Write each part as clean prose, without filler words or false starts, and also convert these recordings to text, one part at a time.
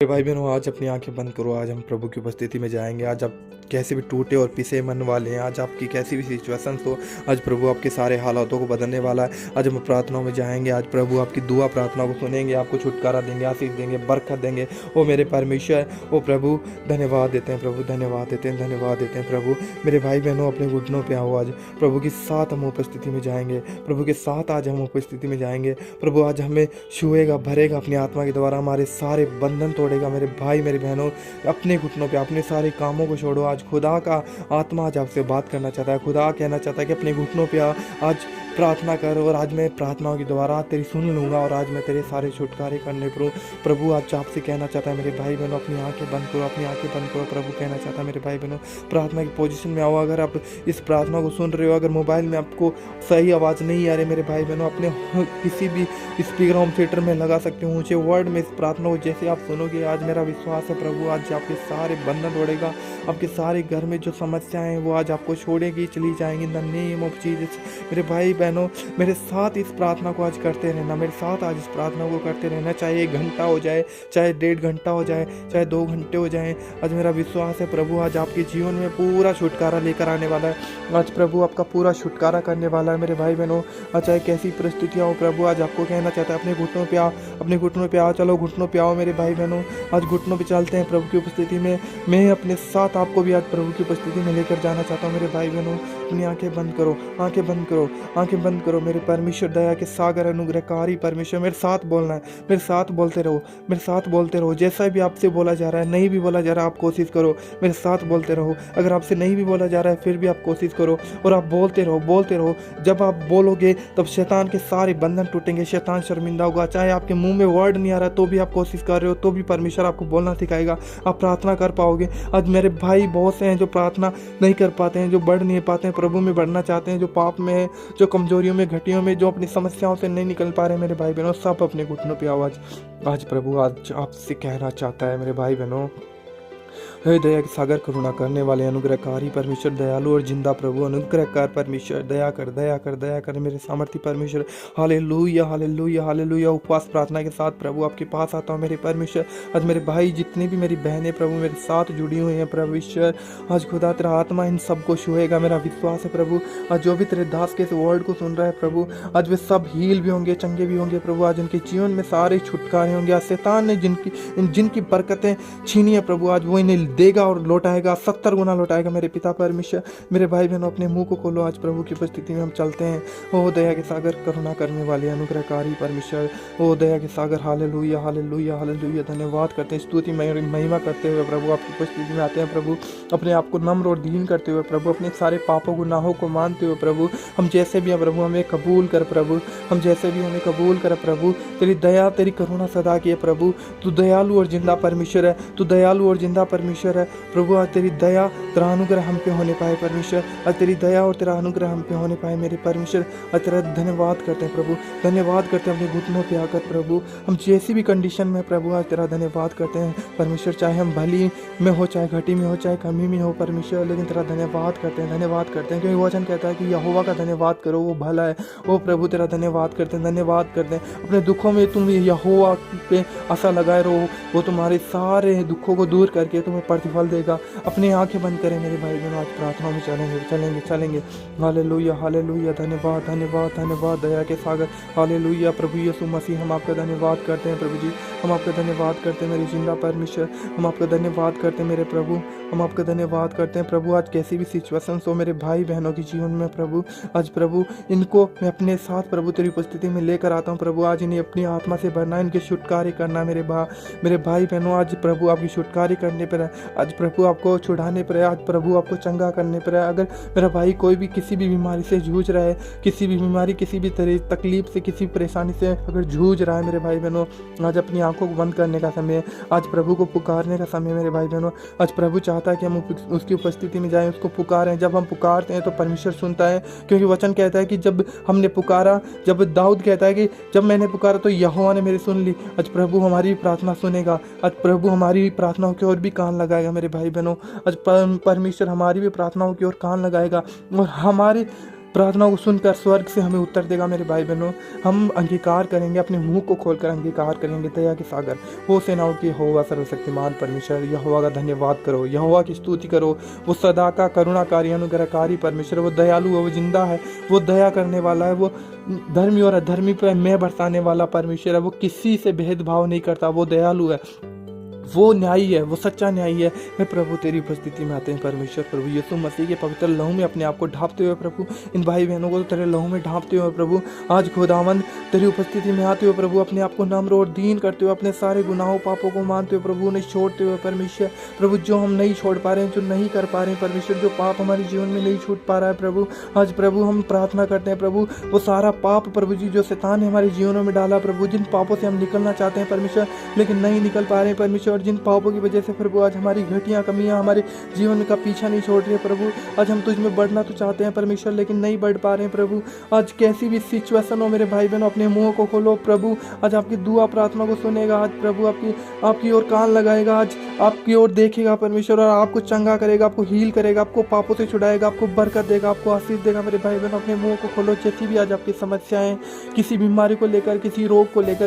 मेरे भाई बहनों, आज अपनी आंखें बंद करो। आज हम प्रभु की उपस्थिति में जाएंगे। आज आप कैसे भी टूटे और पिसे मन वाले हैं, आज आपकी कैसी भी सिचुएशंस हो, आज प्रभु आपके सारे हालातों को बदलने वाला है। आज हम प्रार्थनाओं में जाएंगे। आज प्रभु आपकी दुआ प्रार्थना को सुनेंगे, आपको छुटकारा देंगे, आशीष देंगे, बरकत देंगे। ओ मेरे परमेश्वर, ओ प्रभु धन्यवाद देते हैं, प्रभु धन्यवाद देते हैं, धन्यवाद देते हैं प्रभु। मेरे भाई बहनों, अपने घुटनों पे आओ। आज प्रभु के साथ हम उपस्थिति में जाएंगे, प्रभु के साथ आज हम उपस्थिति में जाएंगे। प्रभु आज हमें छुएगा, भरेगा अपनी आत्मा के द्वारा, हमारे सारे बंधन तोड़ेगा। मेरे भाई मेरे बहनों, अपने घुटनों पे अपने सारे कामों को छोड़ो। आज खुदा का आत्मा आज आपसे बात करना चाहता है। खुदा कहना चाहता है कि अपने घुटनों पे आज प्रार्थना कर, और आज मैं प्रार्थनाओं के द्वारा तेरी सुन लूँगा, और आज मैं तेरे सारे छुटकारे करने पर प्रभु आज आपसे कहना चाहता है। मेरे भाई बहनों, अपनी आंखें बंद करो, अपनी आंखें बंद करो। प्रभु कहना चाहता है मेरे भाई बहनों, प्रार्थना की पोजीशन में आओ। अगर आप इस प्रार्थना को सुन रहे हो, अगर मोबाइल में आपको सही आवाज़ नहीं आ रही, मेरे भाई बहनों, अपने किसी भी स्पीकर होम थिएटर में लगा सकते हो, ऊँचे वर्ड में इस प्रार्थना को जैसे आप सुनोगे, आज मेरा विश्वास है प्रभु आज आपके सारे बंधन तोड़ेगा। आपके सारे घर में जो समस्याएं हैं वो आज आपको छोड़ेगी, चली जाएंगी in the name of Jesus. मेरे भाई बहनों, मेरे साथ इस प्रार्थना को आज करते रहना, मेरे साथ आज इस प्रार्थना को करते रहना। चाहे 1 घंटा हो जाए, चाहे 1.5 घंटा हो जाए, चाहे 2 घंटे हो जाए, आज मेरा विश्वास है प्रभु आज आपके जीवन में पूरा छुटकारा लेकर आने वाला है। आज प्रभु आपका पूरा छुटकारा करने वाला है। मेरे भाई बहनों, चाहे कैसी परिस्थितियाँ हो, प्रभु आज आपको कहना चाहता है अपने घुटनों पे आओ, अपने घुटनों पे आओ। चलो घुटनों पे आओ मेरे भाई बहनों, आज घुटनों पे चलते हैं प्रभु की उपस्थिति में। मैं अपने साथ आपको भी आज प्रभु की उपस्थिति में लेकर जाना चाहता हूँ। मेरे भाई बहनों, अपनी आंखें बंद करो, आंखें बंद करो, आंखें बंद करो। मेरे परमेश्वर, दया के सागर, अनुग्रहकारी परमेश्वर, मेरे साथ बोलना है, मेरे साथ बोलते रहो, मेरे साथ बोलते रहो। जैसा भी आपसे बोला जा रहा है, नहीं भी बोला जा रहा है, आप कोशिश करो, मेरे साथ बोलते रहो। अगर आपसे नहीं भी बोला जा रहा है, फिर भी आप कोशिश करो और आप बोलते रहो, बोलते रहो। जब आप बोलोगे तब शैतान के सारे बंधन टूटेंगे, शैतान शर्मिंदा होगा। चाहे आपके मुंह में वर्ड नहीं आ रहा तो भी आप कोशिश कर रहे हो, तो भी परमेश्वर आपको बोलना सिखाएगा, आप प्रार्थना कर पाओगे। आज मेरे भाई बहुत से हैं जो प्रार्थना नहीं कर पाते हैं, जो बढ़ नहीं पाते हैं, प्रभु में बढ़ना चाहते हैं, जो पाप में है, जो कमजोरियों में, घटियों में, जो अपनी समस्याओं से नहीं निकल पा रहे। मेरे भाई बहनों, सब अपने घुटनों पे आवाज आज प्रभु आज आपसे कहना चाहता है। मेरे भाई बहनों, हे दया के सागर, करुणा करने वाले, अनुग्रहकारी परमेश्वर, दयालु और जिंदा प्रभु, अनुग्रहकार परमेश्वर, दया कर, दया कर, दया कर मेरे सामर्थी परमेश्वर। हालेलुया, हालेलुया, हालेलुया। उपवास प्रार्थना के साथ प्रभु आपके पास आता हूँ मेरे परमेश्वर। आज मेरे भाई, जितने भी मेरी बहनें प्रभु मेरे साथ जुड़ी हुई हैं परमेश्वर, आज खुदा तेरा आत्मा इन सबको छुएगा, मेरा विश्वास है प्रभु। आज जो भी तेरे दास के इस वर्ड को सुन रहा है प्रभु, आज वे सब हील भी होंगे, चंगे भी होंगे प्रभु। आज उनके जीवन में सारे छुटकारे होंगे। आज शैतान ने जिनकी बरकतें छीनी है प्रभु, आज वो इन्हें देगा और लौटाएगा, 70 गुना लौटाएगा मेरे पिता परमेश्वर। मेरे भाई बहनों, अपने मुंह को खोलो, आज प्रभु की उपस्थिति में हम चलते हैं। ओ दया के सागर, करुणा करने वाले, अनुग्रहकारी परमेश्वर, ओ दया के सागर, हालेलुया, हालेलुया, हालेलुया। धन्यवाद करते हैं, स्तुति महिमा करते हुए प्रभु आपकी उपस्थिति में आते हैं प्रभु, अपने आप को नम्र और दीन करते हुए प्रभु, अपने सारे पापों गुनाहों को मानते हुए प्रभु, हम जैसे भी हैं प्रभु हमें कबूल कर प्रभु, हम जैसे भी हमें कबूल कर प्रभु। तेरी दया, तेरी करुणा सदा की है प्रभु। तू दयालु और जिंदा परमेश्वर है, तू दयालु और जिंदा परमेश्वर है प्रभु। आज तेरी दया, तेरा अनुग्रह हम पे होने पाए परमेश्वर। आज तेरी दया और तेरा अनुग्रह हम पे होने पाए मेरे परमेश्वर। आज तेरा धन्यवाद करते हैं प्रभु, धन्यवाद करते हैं अपने घुटनों पे आकर प्रभु। हम जैसी भी कंडीशन में प्रभु, आज तेरा धन्यवाद करते हैं परमेश्वर। चाहे हम भली में हो, चाहे घटी में हो, चाहे कमी में हो परमेश्वर, लेकिन तेरा धन्यवाद करते हैं, धन्यवाद करते हैं, क्योंकि वचन कहता है कि यहोवा का धन्यवाद करो, वो भला है। ओ प्रभु, तेरा धन्यवाद करते हैं, धन्यवाद करते हैं। अपने दुखों में तुम यहोवा पे आशा लगाए रहो, वो तुम्हारे सारे दुखों को दूर करके तुम्हें प्रतिफल देगा। अपनी आंखें बंद करें मेरे भाई बहनों, आज प्रार्थना में चलेंगे, चलेंगे, चलेंगे। हालेलुया, हालेलुया, धन्यवाद, धन्यवाद, धन्यवाद दया के सागर। हालेलुया प्रभु यीशु मसीह, हम आपका धन्यवाद करते हैं प्रभु जी, हम आपका धन्यवाद करते हैं मेरे जिंदा परमेश्वर, हम आपका धन्यवाद करते हैं मेरे प्रभु, हम आपका धन्यवाद करते हैं प्रभु। आज कैसी भी सिचुएशन हो मेरे भाई बहनों के जीवन में प्रभु, आज प्रभु इनको मैं अपने साथ प्रभु तेरी उपस्थिति में लेकर आता हूँ प्रभु। आज इन्हें अपनी आत्मा से भरना, इनके छुटकारे करना मेरे भाई बहनों। आज प्रभु आपकी छुटकारे करने पर है, आज प्रभु आपको छुड़ाने पर है, आज प्रभु आपको चंगा करने पर है। अगर मेरा भाई कोई भी किसी भी बीमारी से जूझ रहा है, किसी भी बीमारी, किसी भी तरह तकलीफ से, किसी परेशानी से अगर जूझ रहा है मेरे भाई बहनों, आज अपनी आंखों को बंद करने का समय है, आज प्रभु को पुकारने का समय है मेरे भाई बहनों। आज प्रभु चाहता है कि हम उसकी उपस्थिति में जाएं, उसको पुकारें। जब हम पुकारते हैं तो परमेश्वर सुनता है, क्योंकि वचन कहता है कि जब हमने पुकारा, जब दाऊद कहता है कि जब मैंने पुकारा तो यहोवा ने मेरी सुन ली। आज प्रभु हमारी प्रार्थना सुनेगा, आज प्रभु हमारी प्रार्थनाओं की ओर भी कान लगाएगा मेरे भाई बहनों। आज परमेश्वर हमारी भी प्रार्थनाओं की ओर कान लगाएगा और हमारे प्रार्थनाओं को सुनकर स्वर्ग से हमें उत्तर देगा मेरे भाई बहनों। हम अंगीकार करेंगे, अपने मुंह को खोलकर अंगीकार करेंगे। दया के सागर हो सेनाओं की यहोवा सर्वशक्तिमान परमेश्वर, यहोवा का धन्यवाद करो, यहोवा की स्तुति करो। वो सदा का करुणाकारी अनुग्रहकारी परमेश्वर, वो दयालु है, वो जिंदा है, वो दया करने वाला है, वो धर्मी और अधर्मी पर मैं बरसाने वाला परमेश्वर है। वो किसी से भेदभाव नहीं करता, वो दयालु है, वो न्यायी है, वो सच्चा न्यायी है। मैं प्रभु तेरी उपस्थिति में आते हैं परमेश्वर। प्रभु यीशु मसीह के पवित्र लहू में अपने आप को ढांपते हुए प्रभु, इन भाई बहनों को तेरे लहू में ढांपते हुए प्रभु, आज खुदावंद तेरी उपस्थिति में आते हुए प्रभु, अपने आप को नम्र और दीन करते हुए, अपने सारे गुनाहों पापों को मानते हुए प्रभु, उन्हें छोड़ते हुए परमेश्वर। प्रभु जो हम नहीं छोड़ पा रहे हैं, जो नहीं कर पा रहे हैं परमेश्वर, जो पाप हमारे जीवन में नहीं छूट पा रहा है प्रभु, आज प्रभु हम प्रार्थना करते हैं प्रभु, वो सारा पाप प्रभु जी जो शैतान ने हमारे जीवनों में डाला प्रभु, जिन पापों से हम निकलना चाहते हैं परमेश्वर लेकिन नहीं निकल पा रहे हैं परमेश्वर, और जिन पापों की जैसे प्रभु आज हमारी घटियां कमियां हमारे जीवन का पीछा नहीं छोड़ रही है प्रभु। आज हम तुझ में बढ़ना तो चाहते हैं परमेश्वर लेकिन नहीं बढ़ पा रहे हैं प्रभु। आज कैसी भी सिचुएशन हो मेरे भाई बहनों, अपने मुंह को खोलो प्रभु, आज आपकी दुआ प्रार्थना को सुनेगा, आज प्रभु आपकी ओर कान लगाएगा, आज आपकी ओर देखेगा परमेश्वर, और आपको चंगा करेगा, आपको हील करेगा, आपको पापों से छुड़ाएगा, आपको बरकत देगा, आपको आशीष देगा। मेरे भाई बहनों अपने मुंह को खोलो, जैसी भी आज आपकी समस्याएं, किसी बीमारी को लेकर, किसी रोग को लेकर,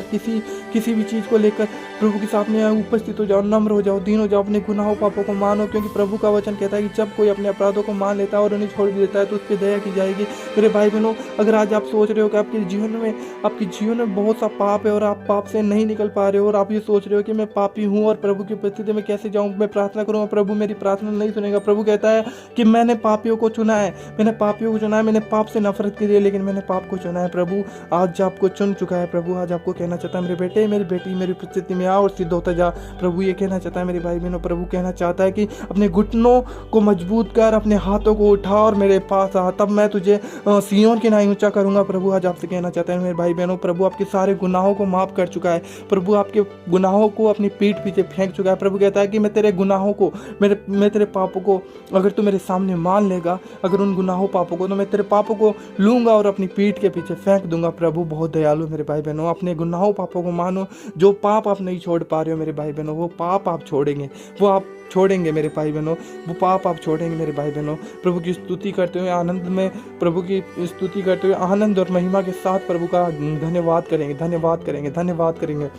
किसी भी चीज को लेकर प्रभु के सामने उपस्थित हो जाओ, नम्र हो जाओ, दीन हो जाओ, अपने गुनाहों पापों को मानो, क्योंकि प्रभु का वचन कहता है कि जब कोई अपने अपराधों को मान लेता है और उन्हें छोड़ भी देता है तो उस पर दया की जाएगी। मेरे भाई बहनों, अगर आज आप सोच रहे हो कि आपके जीवन में बहुत सा पाप है और आप पाप से नहीं निकल पा रहे हो, और आप ये सोच रहे हो कि मैं पापी हूँ और प्रभु की उपस्थिति में कैसे जाऊँ, मैं प्रार्थना करूँगा प्रभु मेरी प्रार्थना नहीं सुनेगा। प्रभु कहता है कि मैंने पापियों को चुना है, मैंने पाप से नफरत की है, लेकिन मैंने पाप को चुना है। प्रभु आज आपको चुन चुका है। प्रभु आज आपको कहना चाहता है मेरे बेटे, मेरी बेटी, मेरी उपस्थिति में आ और सिद्ध होता जा। प्रभु ये कहना चाहता है मेरे भाई बहनों, प्रभु कहना चाहता है कि अपने घुटनों को मजबूत कर, अपने हाथों को उठा और मेरे पास आ, तब मैं तुझे सिय्योन की नाई ऊंचा करूंगा। प्रभु आज आपसे कहना चाहता है मेरे भाई बहनों, प्रभु आपके सारे गुनाहों को माफ कर चुका है। प्रभु आपके गुनाहों को अपनी पीठ पीछे फेंक चुका है। प्रभु कहता है कि मैं तेरे गुनाहों को, मैं तेरे पापों को अगर तू मेरे सामने मान लेगा, अगर उन गुनाहों पापों को, तो मैं तेरे पापों को लूंगा और अपनी पीठ के पीछे फेंक दूंगा। प्रभु बहुत दयालु मेरे भाई बहनों, अपने गुनाहों पापों को मानो। जो पाप आप नहीं छोड़ पा रहे हो मेरे भाई बहनों, वो पाप आप छोड़ेंगे, वो आप छोड़ेंगे मेरे भाई बहनों, वो पाप आप छोड़ेंगे मेरे भाई बहनों। प्रभु की स्तुति करते हुए आनंद में, प्रभु की स्तुति करते हुए आनंद और महिमा के साथ प्रभु का धन्यवाद करेंगे, धन्यवाद करेंगे, धन्यवाद करेंगे।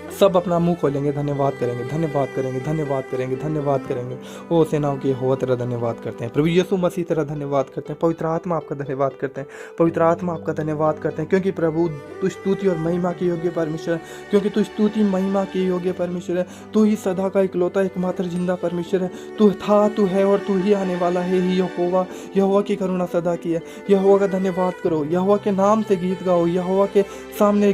सब अपना मुंह खोलेंगे, धन्यवाद करेंगे, धन्यवाद करेंगे, धन्यवाद करेंगे, धन्यवाद करेंगे। ओ सेनाओं की यहोवा तेरा धन्यवाद करते हैं। प्रभु यीशु मसीह तेरा धन्यवाद करते हैं। पवित्र आत्मा आपका धन्यवाद करते हैं, पवित्र आत्मा आपका धन्यवाद करते हैं, क्योंकि प्रभु तू स्तुति और महिमा के योग्य परमेश्वर है, क्योंकि तू स्तुति महिमा के योग्य परमेश्वर है। तू ही सदा का इकलौता एकमात्र जिंदा परमेश्वर है। तू था, तू है और तू ही आने वाला है। यहोवा की करुणा सदा की है। यहोवा का धन्यवाद करो, यहोवा के नाम से गीत गाओ, यहोवा के सामने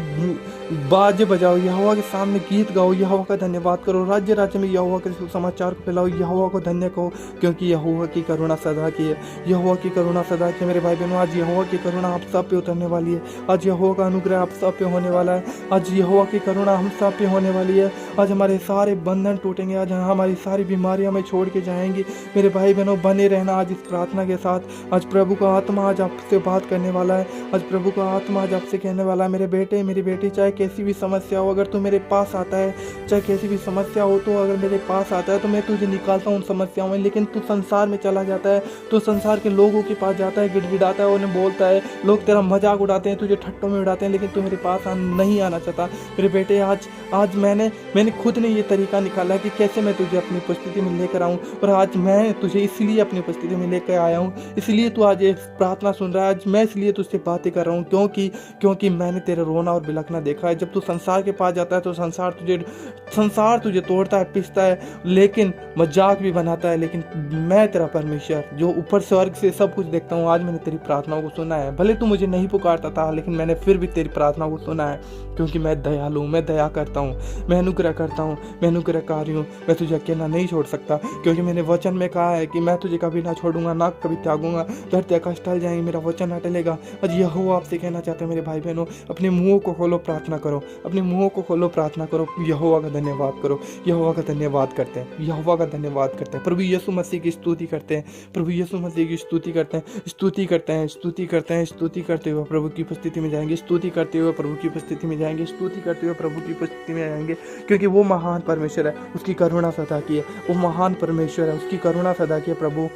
बाजे बजाओ, यहोवा के सामने गीत गाओ, यहोवा का धन्यवाद करो। राज्य राज्य में यहोवा के सुसमाचार को फैलाओ, यहोवा को धन्य कहो, क्योंकि यहोवा की करुणा सदा की है। यहोवा की करुणा सदा की है। मेरे भाई बहनों, आज यहोवा की करुणा आप सब पे उतरने वाली है। आज यहोवा का अनुग्रह आप सब पे होने वाला है। आज यहोवा की करुणा हम सब पे होने वाली है। आज हमारे सारे बंधन टूटेंगे, आज हमारी सारी बीमारियां हमें छोड़ के जाएंगी। मेरे भाई बहनों, बने रहना आज इस प्रार्थना के साथ। आज प्रभु का आत्मा आज आपसे बात करने वाला है। आज प्रभु का आत्मा आज आपसे कहने वाला है, मेरे बेटे, मेरी बेटी, चाहे कैसी भी समस्या हो, अगर तू मेरे पास आता है, चाहे कैसी भी समस्या हो, तो अगर मेरे पास आता है तो मैं तुझे निकालता हूँ उन समस्याओं में। लेकिन तू संसार में चला जाता है, तो संसार के लोगों के पास जाता है, गिड़गिड़ाता है, उन्हें बोलता है, लोग तेरा मजाक उड़ाते हैं, तुझे ठट्टों में उड़ाते हैं, लेकिन तू मेरे पास नहीं आना चाहता। मेरे बेटे, आज मैंने खुद ने ये तरीका निकाला कि कैसे मैं तुझे अपनी उपस्थिति में लेकर आऊँ, और आज मैं तुझे इसलिए अपनी उपस्थिति में लेकर आया हूँ, इसलिए तू आज ये प्रार्थना सुन रहा है। आज मैं इसलिए तुझसे बातें कर रहा हूँ, क्योंकि मैंने तेरा रोना और बिलखना देखा है। जब तू संसार के पास जाता है तो संसार तुझे तोड़ता है, पिसता है, लेकिन मजाक भी बनाता है, लेकिन मैं तेरा परमेश्वर जो ऊपर स्वर्ग से सब कुछ देखता हूँ, आज मैंने तेरी प्रार्थनाओं को सुना है। भले तू मुझे नहीं पुकारता था, लेकिन मैंने फिर भी तेरी प्रार्थनाओं को सुना है, क्योंकि मैं दयालु हूँ, मैं दया करता हूँ, मैं अनुग्रह करता हूँ, मैं अनुग्रहकारी हूँ। मैं तुझे अकेला नहीं छोड़ सकता, क्योंकि मैंने वचन में कहा है कि मैं तुझे कभी ना छोड़ूंगा, ना कभी त्यागूंगा। धरती आकाश टल जाएंगे, मेरा वचन न टलेगा। आज यहोवा आपसे कहना चाहते हैं मेरे भाई बहनों, अपने मुंहों को खोलो, प्रार्थना करो, अपने मुंहों को खोलो, प्रार्थना करो, यहोवा का धन्यवाद करो। यहोवा का धन्यवाद करते हैं, यहोवा का धन्यवाद करते हैं। प्रभु यीशु मसीह की स्तुति करते हैं, प्रभु यीशु मसीह की स्तुति करते हैं, स्तुति करते हैं, स्तुति करते हैं, स्तुति करते हुए प्रभु की उपस्थिति में जाएंगे, स्तुति करते हुए प्रभु की उपस्थिति में जाएंगे, स्तुति करते हुए प्रभु की उपस्थिति में जाएंगे, क्योंकि वो महान परमेश्वर है, उसकी करुणा सदा की है। वो महान परमेश्वर है, उसकी करुणा सदा की है। प्रभु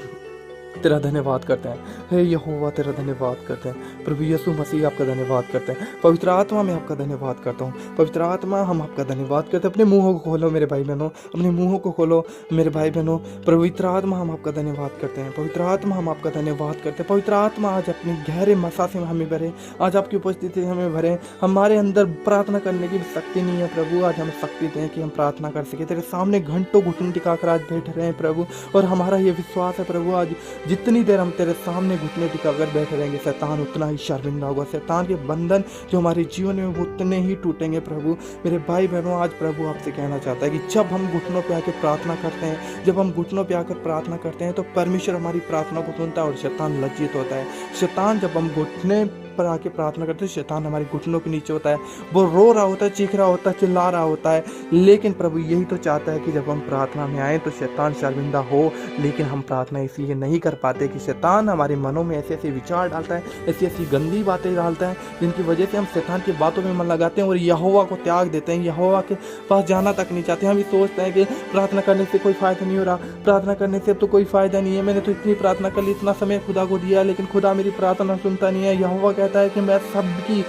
तेरा धन्यवाद करते हैं। हे यहोवा तेरा धन्यवाद करते हैं। प्रभु यीशु मसीह आपका धन्यवाद करते हैं। पवित्र आत्मा में आपका धन्यवाद करता हूँ। पवित्र आत्मा हम आपका धन्यवाद करते हैं। अपने मुंहों को खोलो मेरे भाई बहनों, अपने मुंहों को खोलो मेरे भाई बहनों। पवित्र आत्मा हम आपका धन्यवाद करते हैं। पवित्र आत्मा हम आपका धन्यवाद करते हैं। पवित्र आत्मा आज अपनी गहरे मसा से हमें भरे, आज आपकी उपस्थिति से हमें भरे। हमारे अंदर प्रार्थना करने की शक्ति नहीं है प्रभु, आज हमें शक्ति दें कि हम प्रार्थना कर सके। तेरे सामने घंटों घुटने टिकाकर आज बैठ रहे हैं प्रभु, और हमारा ये विश्वास है प्रभु, आज जितनी देर हम तेरे सामने घुटने टिकाकर बैठे रहेंगे शैतान उतना ही शर्मिंदा होगा। शैतान के बंधन जो हमारे जीवन में वो उतने ही टूटेंगे प्रभु। मेरे भाई बहनों, आज प्रभु आपसे कहना चाहता है कि जब हम घुटनों पे आके प्रार्थना करते हैं, जब हम घुटनों पे आकर प्रार्थना करते हैं तो परमेश्वर हमारी प्रार्थना को सुनता है और शैतान लज्जित होता है। शैतान जब हम घुटने पर आके प्रार्थना करते हैं, शैतान हमारे घुटनों के नीचे होता है, वो रो रहा होता है, चीख रहा होता है, चिल्ला रहा होता है। लेकिन प्रभु यही तो चाहता है कि जब हम प्रार्थना में आए तो शैतान शर्मिंदा हो। लेकिन हम प्रार्थना इसलिए नहीं कर पाते कि शैतान हमारे मनों में ऐसे ऐसे विचार डालता है, ऐसी ऐसी गंदी बातें डालता है, जिनकी वजह से हम शैतान की बातों में मन लगाते हैं और यहोवा को त्याग देते हैं, यहोवा के पास जाना तक नहीं चाहते। हम ये सोचते हैं कि प्रार्थना करने से कोई फ़ायदा नहीं हो रहा, प्रार्थना करने से तो कोई फ़ायदा नहीं है, मैंने तो इतनी प्रार्थना कर ली, इतना समय खुदा को दिया, लेकिन खुदा मेरी प्रार्थना सुनता नहीं है। यहोवा कहता है कि मैं सबकी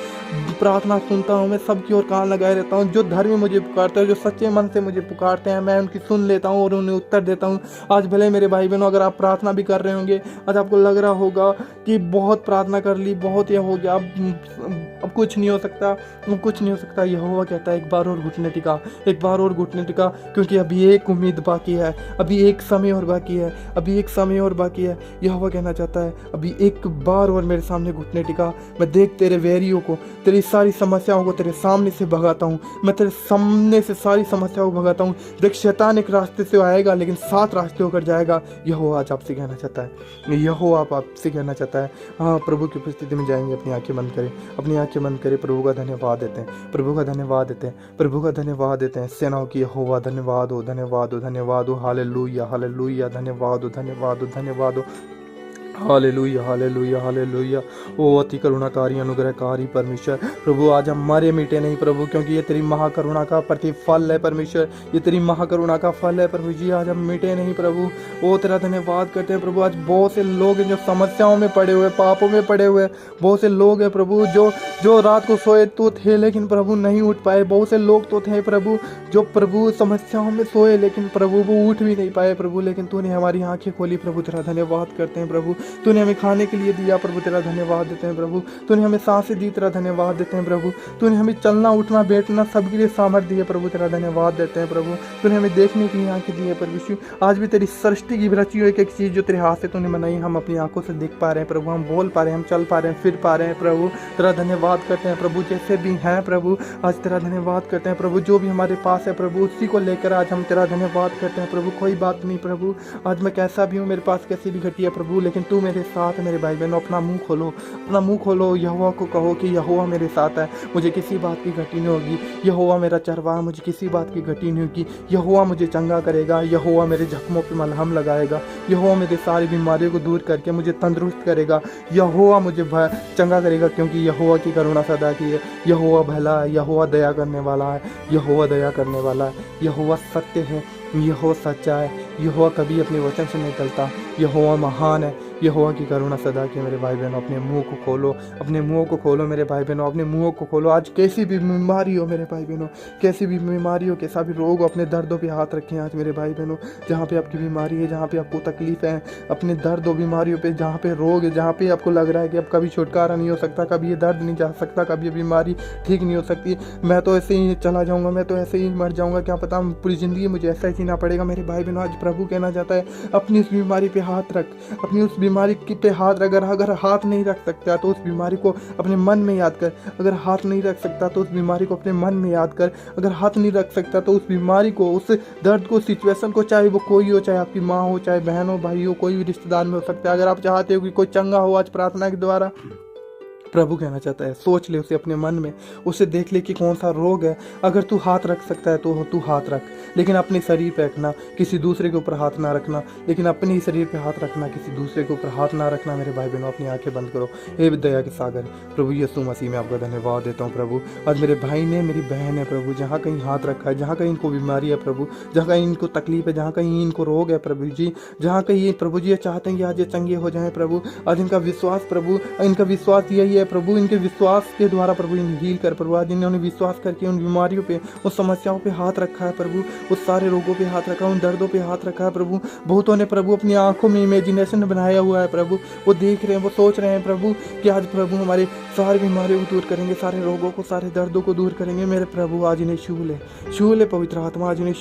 प्रार्थना सुनता हूँ, मैं सबकी ओर कान लगाए रहता हूँ। जो धर्मी मुझे पुकारते हैं, जो सच्चे मन से मुझे पुकारते हैं, मैं उनकी सुन लेता हूँ और उन्हें उत्तर देता हूँ। आज भले मेरे भाई बहनों, अगर आप प्रार्थना भी कर रहे होंगे, आज आपको लग रहा होगा कि बहुत प्रार्थना कर ली, बहुत यह हो गया, अब कुछ नहीं हो सकता, अब कुछ नहीं हो सकता। यहोवा कहता है एक बार और घुटने टिका, एक बार और घुटने टिका, क्योंकि अभी एक उम्मीद बाकी है, अभी एक समय और बाकी है, अभी एक समय और बाकी है। यहोवा कहना चाहता है अभी एक बार और मेरे सामने घुटने टिका। मैं देख तेरे वैरियों को, तेरी सारी समस्याओं को तेरे सामने से भगाता हूँ, मैं तेरे सामने से सारी समस्याओं को भगाता हूँ। देख शैतान एक रास्ते से आएगा लेकिन 7 रास्ते होकर जाएगा। यहोवा आज आपसे कहना चाहता है, यहोवा आपसे कहना चाहता है। हाँ, प्रभु की उपस्थिति में जाएंगे, अपनी आंखें बंद करें, अपनी आंखें बंद करें, प्रभु का धन्यवाद देते हैं, प्रभु का धन्यवाद देते हैं, प्रभु का धन्यवाद देते हैं। सेनाओं की यहोवा धन्यवाद हो, धन्यवाद हो, धन्यवाद हो। हालेलुया, हालेलुया, धन्यवाद हो, धन्यवाद हो, धन्यवाद हो। हालेलुया, हालेलुया, हालेलुया। ओ अति करुणाकारी अनुग्रहकारी परमेश्वर, प्रभु आज हम मरे मिटे नहीं प्रभु, क्योंकि ये तेरी महाकरुणा का प्रतिफल है परमेश्वर, ये तेरी महाकरुणा का फल है प्रभु जी। आज हम मिटे नहीं प्रभु, ओ तेरा धन्यवाद करते हैं प्रभु। आज बहुत से लोग हैं जो समस्याओं में पड़े हुए, पापों में पड़े हुए, बहुत से लोग हैं प्रभु जो रात को सोए तो थे लेकिन प्रभु नहीं उठ पाए। बहुत से लोग तो थे प्रभु जो प्रभु समस्याओं में सोए लेकिन प्रभु वो उठ भी नहीं पाए प्रभु, लेकिन तूने हमारी आंखें खोली प्रभु, तेरा धन्यवाद करते हैं प्रभु। तूने हमें खाने के लिए दिया प्रभु, तेरा धन्यवाद देते हैं प्रभु। तूने हमें सांसें दी, तेरा धन्यवाद देते हैं प्रभु। तूने हमें चलना उठना बैठना सबके लिए सामर्थ्य दी है प्रभु, तेरा धन्यवाद देते हैं प्रभु। तूने हमें देखने की आंखें दी है प्रभु। आज भी तेरी सृष्टि की रची हुई एक चीज़ जो तेरे हाथ से तूने बनाई, हम अपनी आंखों से देख पा रहे हैं प्रभु, हम बोल पा रहे हैं, हम चल पा रहे हैं, फिर पा रहे हैं प्रभु, तेरा धन्यवाद करते हैं प्रभु। जैसे भी हैं प्रभु आज तेरा धन्यवाद करते हैं प्रभु, जो भी हमारे पास है प्रभु उसी को लेकर आज हम तेरा धन्यवाद करते हैं प्रभु। कोई बात नहीं प्रभु, आज मैं कैसा भी हूँ, मेरे पास कैसी भी घटी है प्रभु, लेकिन तू मेरे साथ है। मेरे भाई बहनों, अपना मुंह खोलो, अपना मुंह खोलो, यहोवा को कहो कि यहोवा मेरे साथ है, मुझे किसी बात की घटी नहीं होगी। यहोवा मेरा चरवाहा, मुझे किसी बात की घटी नहीं होगी। यहोवा मुझे चंगा करेगा, यहोवा मेरे जख्मों पे मलहम लगाएगा, यहोवा मेरे सारी बीमारियों को दूर करके मुझे तंदुरुस्त करेगा, यहोवा मुझे चंगा करेगा, क्योंकि यहोवा की करुणा सदा की है। यहोवा भला है, यहोवा दया करने वाला है, यहोवा दया करने वाला है, यहोवा सत्य है, यहोवा सच्चा है, यहोवा कभी अपने वचन से नहीं टलता, यहोवा महान है, यहोवा की करुणा सदा की। मेरे भाई बहनों, अपने मुंह को खोलो, अपने मुंहों को खोलो मेरे भाई बहनों, अपने मुंहों को खोलो। आज कैसी भी बीमारी हो मेरे भाई बहनों, कैसी भी बीमारी हो, कैसा भी रोग, अपने दर्दों पे हाथ रखें आज मेरे भाई बहनों। जहाँ पे आपकी बीमारी है, जहाँ पे आपको तकलीफ है, अपने दर्द और बीमारियों पे, जहाँ पे रोग है, जहाँ पे आपको लग रहा है कि अब कभी छुटकारा नहीं हो सकता, कभी ये दर्द नहीं जा सकता, कभी ये बीमारी ठीक नहीं हो सकती, मैं तो ऐसे ही चला जाऊँगा, मैं तो ऐसे ही मर जाऊँगा, क्या पता पूरी ज़िंदगी मुझे ऐसा ही जीना पड़ेगा। मेरे भाई बहनों, आज प्रभु कहना चाहता है अपनी उस बीमारी पे हाथ रख, अपनी उस बीमारी पे हाथ रख। अगर हाथ नहीं रख सकता तो उस बीमारी को अपने मन में याद कर, अगर हाथ नहीं रख सकता तो उस बीमारी को अपने मन में याद कर, अगर हाथ नहीं रख सकता तो उस बीमारी को, उस दर्द को, सिचुएशन को, चाहे वो कोई हो, चाहे आपकी माँ हो, चाहे बहन हो, भाई हो, कोई भी रिश्तेदार में हो सकता है। अगर आप चाहते हो कि कोई चंगा हो आज प्रार्थना के द्वारा, प्रभु कहना चाहता है, सोच ले उसे अपने मन में, उसे देख ले कि कौन सा रोग है। अगर तू हाथ रख सकता है तो तू हाथ रख, लेकिन अपने शरीर पे रखना, किसी दूसरे के ऊपर हाथ ना रखना। लेकिन अपने ही शरीर पे हाथ रखना, किसी दूसरे के ऊपर हाथ ना रखना। मेरे भाई बहनों, अपनी आंखें बंद करो। हे दया के सागर प्रभु यीशु मसीह में आपका धन्यवाद देता हूँ प्रभु। आज मेरे भाई ने, मेरी बहन है प्रभु, जहाँ कहीं हाथ रखा है, जहाँ कहीं इनको बीमारी है प्रभु, जहाँ कहीं इनको तकलीफ है, जहाँ कहीं इनको रोग है प्रभु जी, जहाँ कहीं प्रभु जी ये चाहते हैं कि आज ये चंगे हो जाएं प्रभु। आज इनका विश्वास प्रभु, इनका विश्वास यही है प्रभु, इनके विश्वास के द्वारा प्रभु इन्हें हील कर प्रभु। आज इन्होंने विश्वास करके उन बीमारियों पे, उन समस्याओं पे हाथ रखा है प्रभु, उस सारे रोगों पे हाथ रखा है, उन दर्दों पे हाथ रखा है प्रभु। बहुतों ने प्रभु अपनी आंखों में इमेजिनेशन बनाया हुआ है प्रभु, वो देख रहे हैं, वो सोच रहे हैं प्रभु कि आज प्रभु हमारे सारी बीमारियों को दूर करेंगे, सारे रोगों को, सारे दर्दों को दूर करेंगे। मेरे प्रभु आज इन्हें छू ले पवित्र आत्मा, आज इन्हें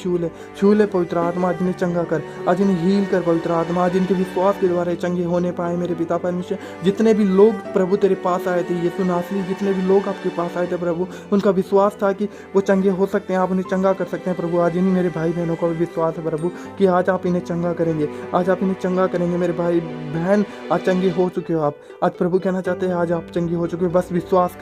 छू ले पवित्र आत्मा, आज इन्हें चंगा कर, आज इन्हें हील कर पवित्र आत्मा। आज इनके विश्वास के द्वारा चंगे होने पाए मेरे पिता परमेश्वर। जितने भी लोग प्रभु तेरे पास आए थे, यीशु नासरी, जितने भी लोग आपके पास आए थे प्रभु, उनका विश्वास था कि वो चंगे हो सकते हैं, आप उन्हें चंगा कर सकते हैं प्रभु। आज इन मेरे भाई बहनों का भी विश्वास है प्रभु कि आज आप इन्हें चंगा करेंगे, आज आप इन्हें चंगा करेंगे। मेरे भाई बहन आज चंगे हो चुके हो आप, आज प्रभु कहना चाहते हैं आज आप चंगे हो चुके हो। बस विश्वास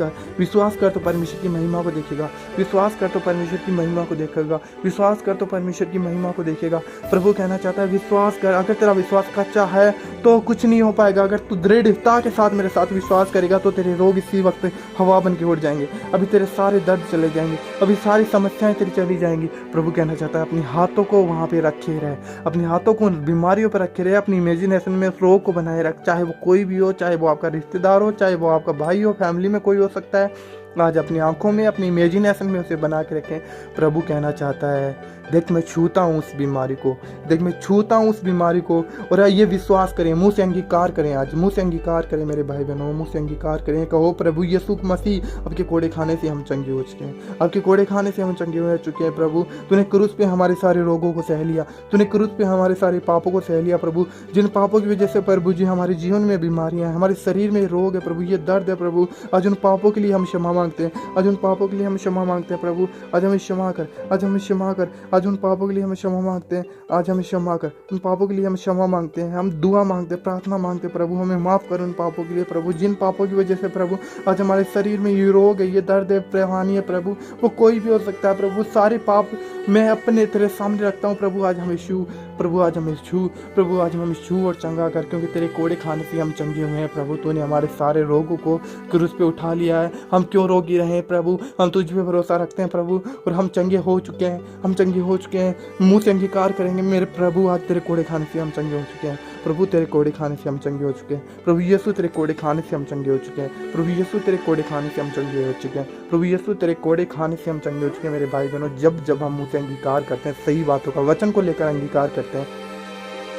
कर तो परमेश्वर की महिमा को देखेगा, विश्वास कर तो परमेश्वर की महिमा को देखेगा, विश्वास कर तो परमेश्वर की महिमा को देखेगा। प्रभु कहना चाहता है विश्वास कर। अगर तेरा विश्वास कच्चा है तो कुछ नहीं हो पाएगा। अगर तू दृढ़ता के साथ मेरे साथ विश्वास करेगा तो तेरे रोग इसी वक्त हवा बन के उड़ जाएंगे, अभी तेरे सारे दर्द चले जाएंगे, अभी सारी समस्याएं तेरी चली जाएंगी। प्रभु कहना चाहता है अपने हाथों को वहाँ पे रखे रहे, अपने हाथों को बीमारियों पर रखे रहे, अपनी इमेजिनेशन में उस रोग को बनाए रख, चाहे वो कोई भी हो, चाहे वो आपका रिश्तेदार हो, चाहे वो आपका भाई हो, फैमिली में कोई हो सकता है। आज अपनी आंखों में, अपनी इमेजिनेशन में उसे बना के रखें। प्रभु कहना चाहता है देख मैं छूता हूँ उस बीमारी को, देख मैं छूता हूँ उस बीमारी को। और ये विश्वास करें, मुंह से अंगीकार करें, आज मुंह से अंगीकार करें मेरे भाई बहनों, मुंह से अंगीकार करें। कहो प्रभु यीशु मसीह आपके कोड़े खाने से हम चंगे हो चुके हैं, आपके कोड़े खाने से हम चंगे हो चुके हैं प्रभु। तूने क्रूस पे हमारे सारे रोगों को सह लिया, तूने क्रूस पे हमारे सारे पापों को सह लिया प्रभु। जिन पापों की वजह से प्रभु जी हमारे जीवन में बीमारियां हैं, हमारे शरीर में रोग है प्रभु, ये दर्द है प्रभु, आज उन पापों के लिए हम क्षमा मांगते हैं, आज उन पापों के लिए हम क्षमा मांगते हैं प्रभु। आज हमें क्षमा कर, आज हमें क्षमा कर, आज उन पापों के लिए हम क्षमा मांगते हैं, आज हमें क्षमा कर, उन पापों के लिए हम क्षमा मांगते हैं, हम दुआ मांगते हैं, प्रार्थना मांगते हैं प्रभु, हमें माफ़ कर उन पापों के लिए प्रभु, जिन पापों की वजह से प्रभु आज हमारे शरीर में ये रोग है, ये दर्द है, परेशानी है प्रभु। वो कोई भी हो सकता है प्रभु, सारे पाप मैं अपने तेरे सामने रखता हूँ प्रभु। आज हमें छू प्रभु, आज हमें छू प्रभु, आज हमें छू और चंगा कर, क्योंकि तेरे कोड़े खाने से हम चंगे हुए हैं प्रभु। तूने हमारे सारे रोगों को क्रूस पे उठा लिया है। हम क्यों रोगी रहे प्रभु, हम तुझ पे भरोसा रखते हैं प्रभु, और हम चंगे हो चुके हैं, हम चंगे हो चुके हैं। मुंह से अंगीकार करेंगे मेरे प्रभु, आज तेरे कोड़े खाने से हम चंगे हो चुके हैं प्रभु, तेरे कोड़े खाने से हम चंगे हो चुके हैं प्रभु यीशु, तेरे कोड़े खाने से हम चंगे हो चुके हैं प्रभु यीशु, तेरे कोड़े खाने से हम चंगे हो चुके हैं प्रभु यीशु, तेरे कोड़े खाने से हम चंगे हो चुके हैं। मेरे भाई बहनों, जब जब हम मुंह से अंगीकार करते हैं, सही बातों का वचन को लेकर अंगीकार करते हैं,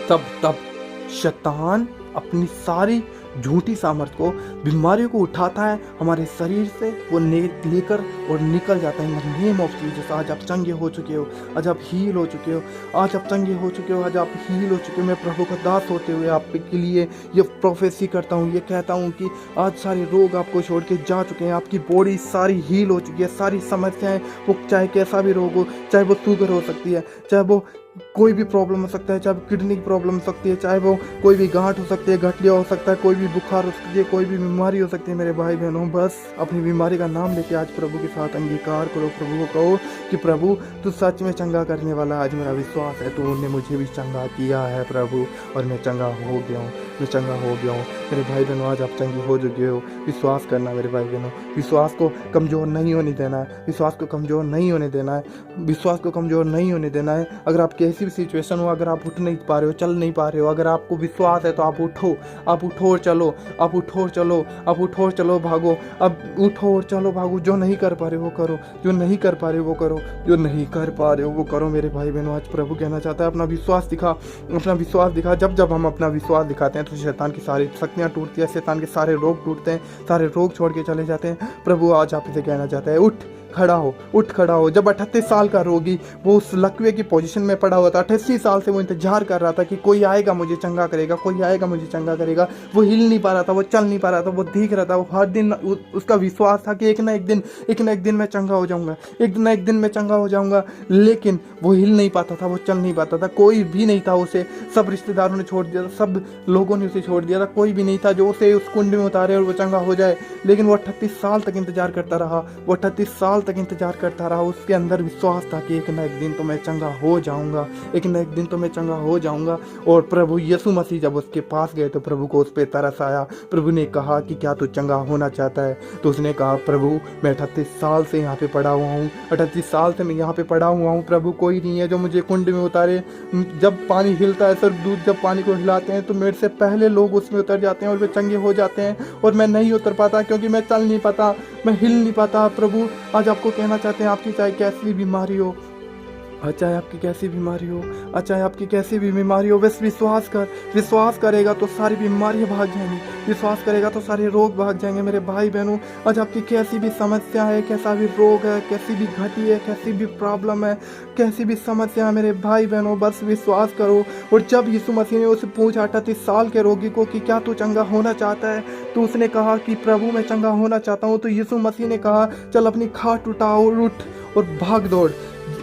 तब शैतान अपनी सारी झूठी सामर्थ को, बीमारियों को उठाता है हमारे शरीर से, वो लेकर और निकल जाता है। In the name of Jesus आज आप चंगे हो चुके हो, आज आप हील हो चुके हो, आज आप चंगे हो चुके हो, आज आप हील हो चुके हो। मैं प्रभु का दास होते हुए आपके लिए ये प्रोफेसी करता हूँ, ये कहता हूँ कि आज सारे रोग आपको छोड़ के जा चुके हैं, आपकी बॉडी सारी हील हो चुकी है, सारी समस्याएं, वो चाहे कैसा भी रोग हो, चाहे वो शुगर हो सकती है, चाहे वो कोई भी प्रॉब्लम हो सकता है, चाहे किडनी की प्रॉब्लम हो सकती है, चाहे वो कोई भी गांठ हो सकती है, गठिया हो सकता है, कोई भी बुखार हो सकती है, कोई भी बीमारी हो सकती है। मेरे भाई बहनों, बस अपनी बीमारी का नाम लेके आज प्रभु के साथ अंगीकार करो, प्रभु को कहो कि प्रभु तू सच में चंगा करने वाला। आज मेरा विश्वास है तूने मुझे भी चंगा किया है प्रभु, और मैं चंगा हो गया हूँ, मैं चंगा हो गया हूँ। मेरे भाई बहनों, आज आप चंगे हो चुके हो। विश्वास करना मेरे भाई बहनों, विश्वास को कमज़ोर नहीं होने देना है, विश्वास को कमज़ोर नहीं होने देना है, विश्वास को कमज़ोर नहीं होने देना है। अगर आप कैसी भी सिचुएशन हो, अगर आप उठ नहीं पा रहे हो, चल नहीं पा रहे हो, अगर आपको विश्वास है तो आप उठो, आप उठो और चलो, आप उठो और चलो, आप उठो और चलो, भागो, अब उठो और चलो, भागो। जो नहीं कर पा रहे हो वो करो, जो नहीं कर पा रहे हो वो करो, जो नहीं कर पा रहे हो वो करो। मेरे भाई बहनों, आज प्रभु कहना चाहता है अपना विश्वास दिखा, अपना विश्वास दिखा। जब जब हम अपना विश्वास दिखाते हैं तो शैतान की सारी शक्तियाँ टूटती है, शैतान के सारे रोग टूटते हैं, सारे रोग छोड़ के चले जाते हैं। प्रभु आज आप इसे कहना चाहते हैं, उठ, खड़ा हो, उठ खड़ा हो। जब 38 साल का रोगी वो उस लकवे की पोजीशन में पड़ा हुआ था, 88 साल से वो इंतजार कर रहा था कि कोई आएगा मुझे चंगा करेगा, कोई आएगा मुझे चंगा करेगा। वो हिल नहीं पा रहा था, वो चल नहीं पा रहा था, वो देख रहा था। वो हर दिन उसका विश्वास था कि एक ना एक दिन मैं चंगा हो जाऊंगा, एक ना एक दिन मैं चंगा हो जाऊंगा। लेकिन वो हिल नहीं पाता था, वो चल नहीं पाता था। कोई भी नहीं था उसे, सब रिश्तेदारों ने छोड़ दिया था, सब लोगों ने उसे छोड़ दिया था। कोई भी नहीं था जो उसे उस कुंड में उतारे और वो चंगा हो जाए। लेकिन वो 38 साल तक इंतजार करता रहा, वो 38 साल तक इंतजार करता रहा। उसके अंदर विश्वास था कि एक ना एक दिन तो मैं चंगा हो जाऊंगा, एक ना एक दिन तो मैं चंगा हो जाऊंगा। और प्रभु यीशु मसीह जब उसके पास गए तो प्रभु को उस पर तरस आया। प्रभु ने कहा कि क्या तू चंगा होना चाहता है? तो उसने कहा, प्रभु मैं 38 साल से यहाँ पे पड़ा हुआ हूँ, 38 साल से मैं यहाँ पे पड़ा हुआ हूँ। प्रभु कोई नहीं है जो मुझे कुंड में उतारे। जब पानी हिलता है, स्वर्गदूत जब पानी को हिलाते हैं तो मेरे से पहले लोग उसमें उतर जाते हैं और वे चंगे हो जाते हैं, और मैं नहीं उतर पाता क्योंकि मैं चल नहीं पाता, मैं हिल नहीं पाता। प्रभु आज आपको कहना चाहते हैं, आपकी चाहे कैसी बीमारी हो, चाहे आपकी कैसी बीमारी हो, चाहे आपकी कैसी भी बीमारी हो, बस विश्वास करेगा तो सारी बीमारियां भाग जाएंगी, विश्वास करेगा तो सारे रोग भाग जाएंगे। मेरे भाई बहनों, आज आपकी कैसी भी समस्या है, कैसा भी रोग है, कैसी भी घटी है, कैसी भी प्रॉब्लम है, कैसी भी समस्या है, मेरे भाई बहनों बस विश्वास करो। और जब यीशु मसीह ने उससे पूछा 38 साल के रोगी को कि क्या तू चंगा होना चाहता है, तो उसने कहा कि प्रभु मैं चंगा होना चाहता हूँ। तो यीशु मसीह ने कहा, चल अपनी खाट उठा और उठ और भाग दौड़,